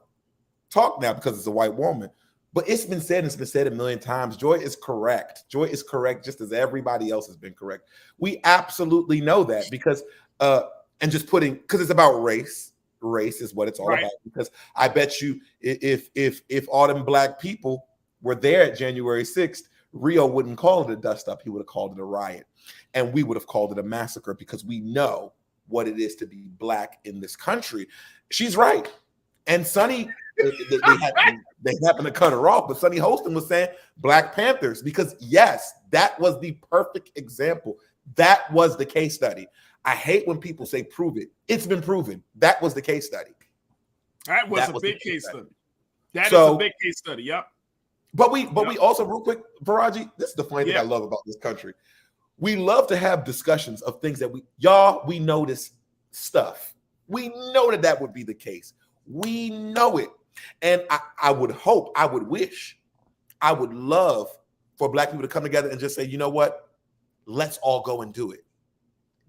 talk now because it's a white woman, but it's been said a million times. Joy is correct. Joy is correct, just as everybody else has been correct. We absolutely know that because, and just putting, because it's about race. Race is what it's all about. Because I bet you, if all them Black people were there at January 6th, Rio wouldn't call it a dust up. He would have called it a riot, and we would have called it a massacre, because we know what it is to be Black in this country. She's right. And Sonny they happened to cut her off. But Sonny Holston was saying Black Panthers because, yes, that was the perfect example. That was the case study. I hate when people say prove it. It's been proven. That was the case study. That was a big case study. That is So, a big case study. Yep. But we also, real quick, Farajii, this is the funny thing I love about this country. We love to have discussions of things that we know this stuff. We know that would be the case. We know it. And I would hope, I would wish, I would love for Black people to come together and just say, you know what? Let's all go and do it.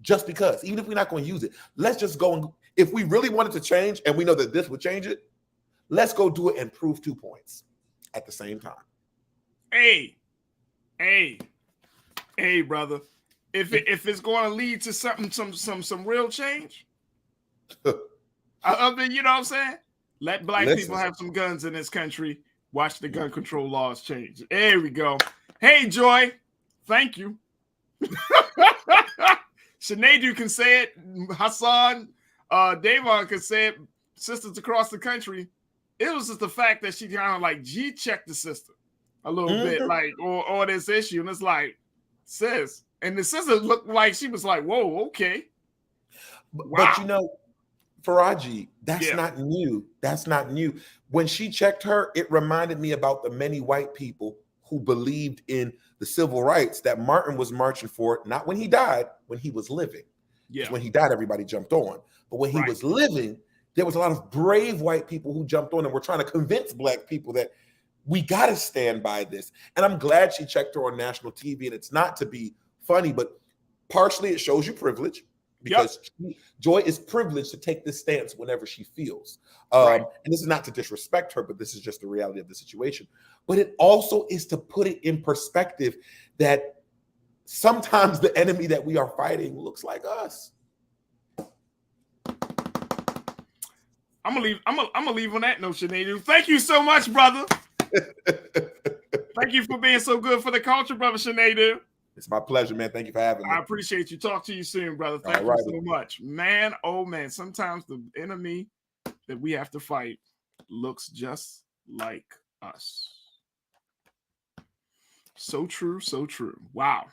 Just because, even if we're not going to use it, let's just go and, if we really wanted to change and we know that this would change it, let's go do it and prove 2 points at the same time. Hey, brother. If it's going to lead to some real change, you know what I'm saying? Let Black people have some guns in this country. Watch the gun control laws change. There we go. Hey, Joy. Thank you. Sinead can say it. Hassan, Davon can say it. Sisters across the country. It was just the fact that she kind of like G-checked the sister a little bit, like, or this issue. And it's like, sis. And the sister looked like she was like, whoa, okay. But you know, Farajii, that's not new. That's not new. When she checked her, it reminded me about the many white people who believed in the civil rights that Martin was marching for, not when he died, when he was living. Yeah. When he died, everybody jumped on. But when he was living, there was a lot of brave white people who jumped on and were trying to convince Black people that we got to stand by this. And I'm glad she checked her on national TV. And it's not to be funny, but partially it shows you privilege because Joy is privileged to take this stance whenever she feels. And this is not to disrespect her, but this is just the reality of the situation. But it also is to put it in perspective that sometimes the enemy that we are fighting looks like us. I'm gonna leave on that note, Sinead. Thank you so much, brother. Thank you for being so good for the culture, brother Sinead. It's my pleasure, man. Thank you for having me. I appreciate you. Talk to you soon, brother. Thank you so much. Man, oh man, sometimes the enemy that we have to fight looks just like us. So true, so true. Wow.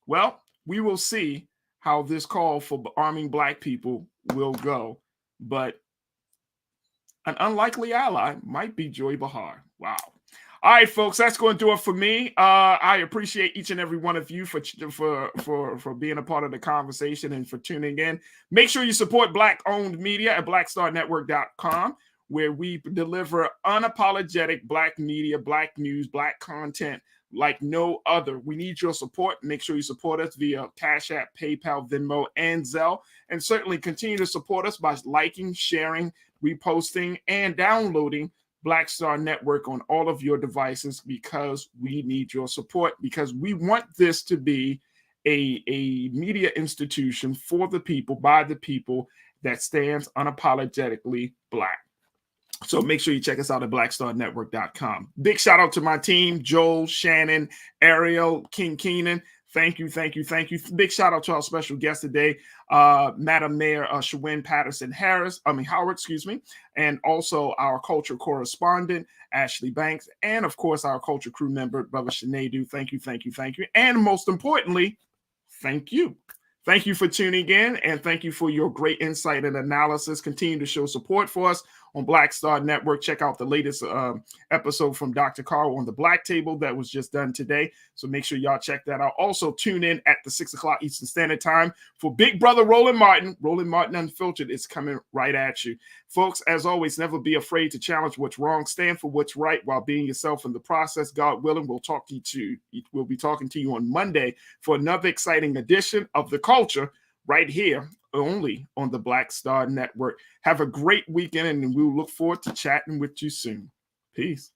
Well, we will see how this call for arming Black people will go, but an unlikely ally might be Joy Behar. Wow. All right, folks, that's going to do it for me. I appreciate each and every one of you for being a part of the conversation and for tuning in. Make sure you support Black-owned media at blackstarnetwork.com, where we deliver unapologetic Black media, Black news, Black content like no other. We need your support. Make sure you support us via Cash App, PayPal, Venmo, and Zelle. And certainly continue to support us by liking, sharing, reposting, and downloading Black Star Network on all of your devices, because we need your support, because we want this to be a media institution for the people, by the people, that stands unapologetically Black. So make sure you check us out at blackstarnetwork.com. Big shout out to my team, Joel, Shannon, Ariel, King Keenan. Thank you. Big shout out to our special guest today, Madam Mayor Shawyn Patterson-Howard, and also our culture correspondent, Ashley Banks, and of course, our culture crew member, Brother Sinead. Thank you. And most importantly, thank you. Thank you for tuning in, and thank you for your great insight and analysis. Continue to show support for us on Black Star Network. Check out the latest episode from Dr. Carl on the Black Table that was just done today. So make sure y'all check that out. Also, tune in at the 6 o'clock Eastern Standard Time for Big Brother Roland Martin. Roland Martin Unfiltered is coming right at you. Folks, as always, never be afraid to challenge what's wrong. Stand for what's right while being yourself in the process. God willing, we'll be talking to you on Monday for another exciting edition of The Culture right here, only on the Black Star Network. Have a great weekend, and we'll look forward to chatting with you soon. Peace.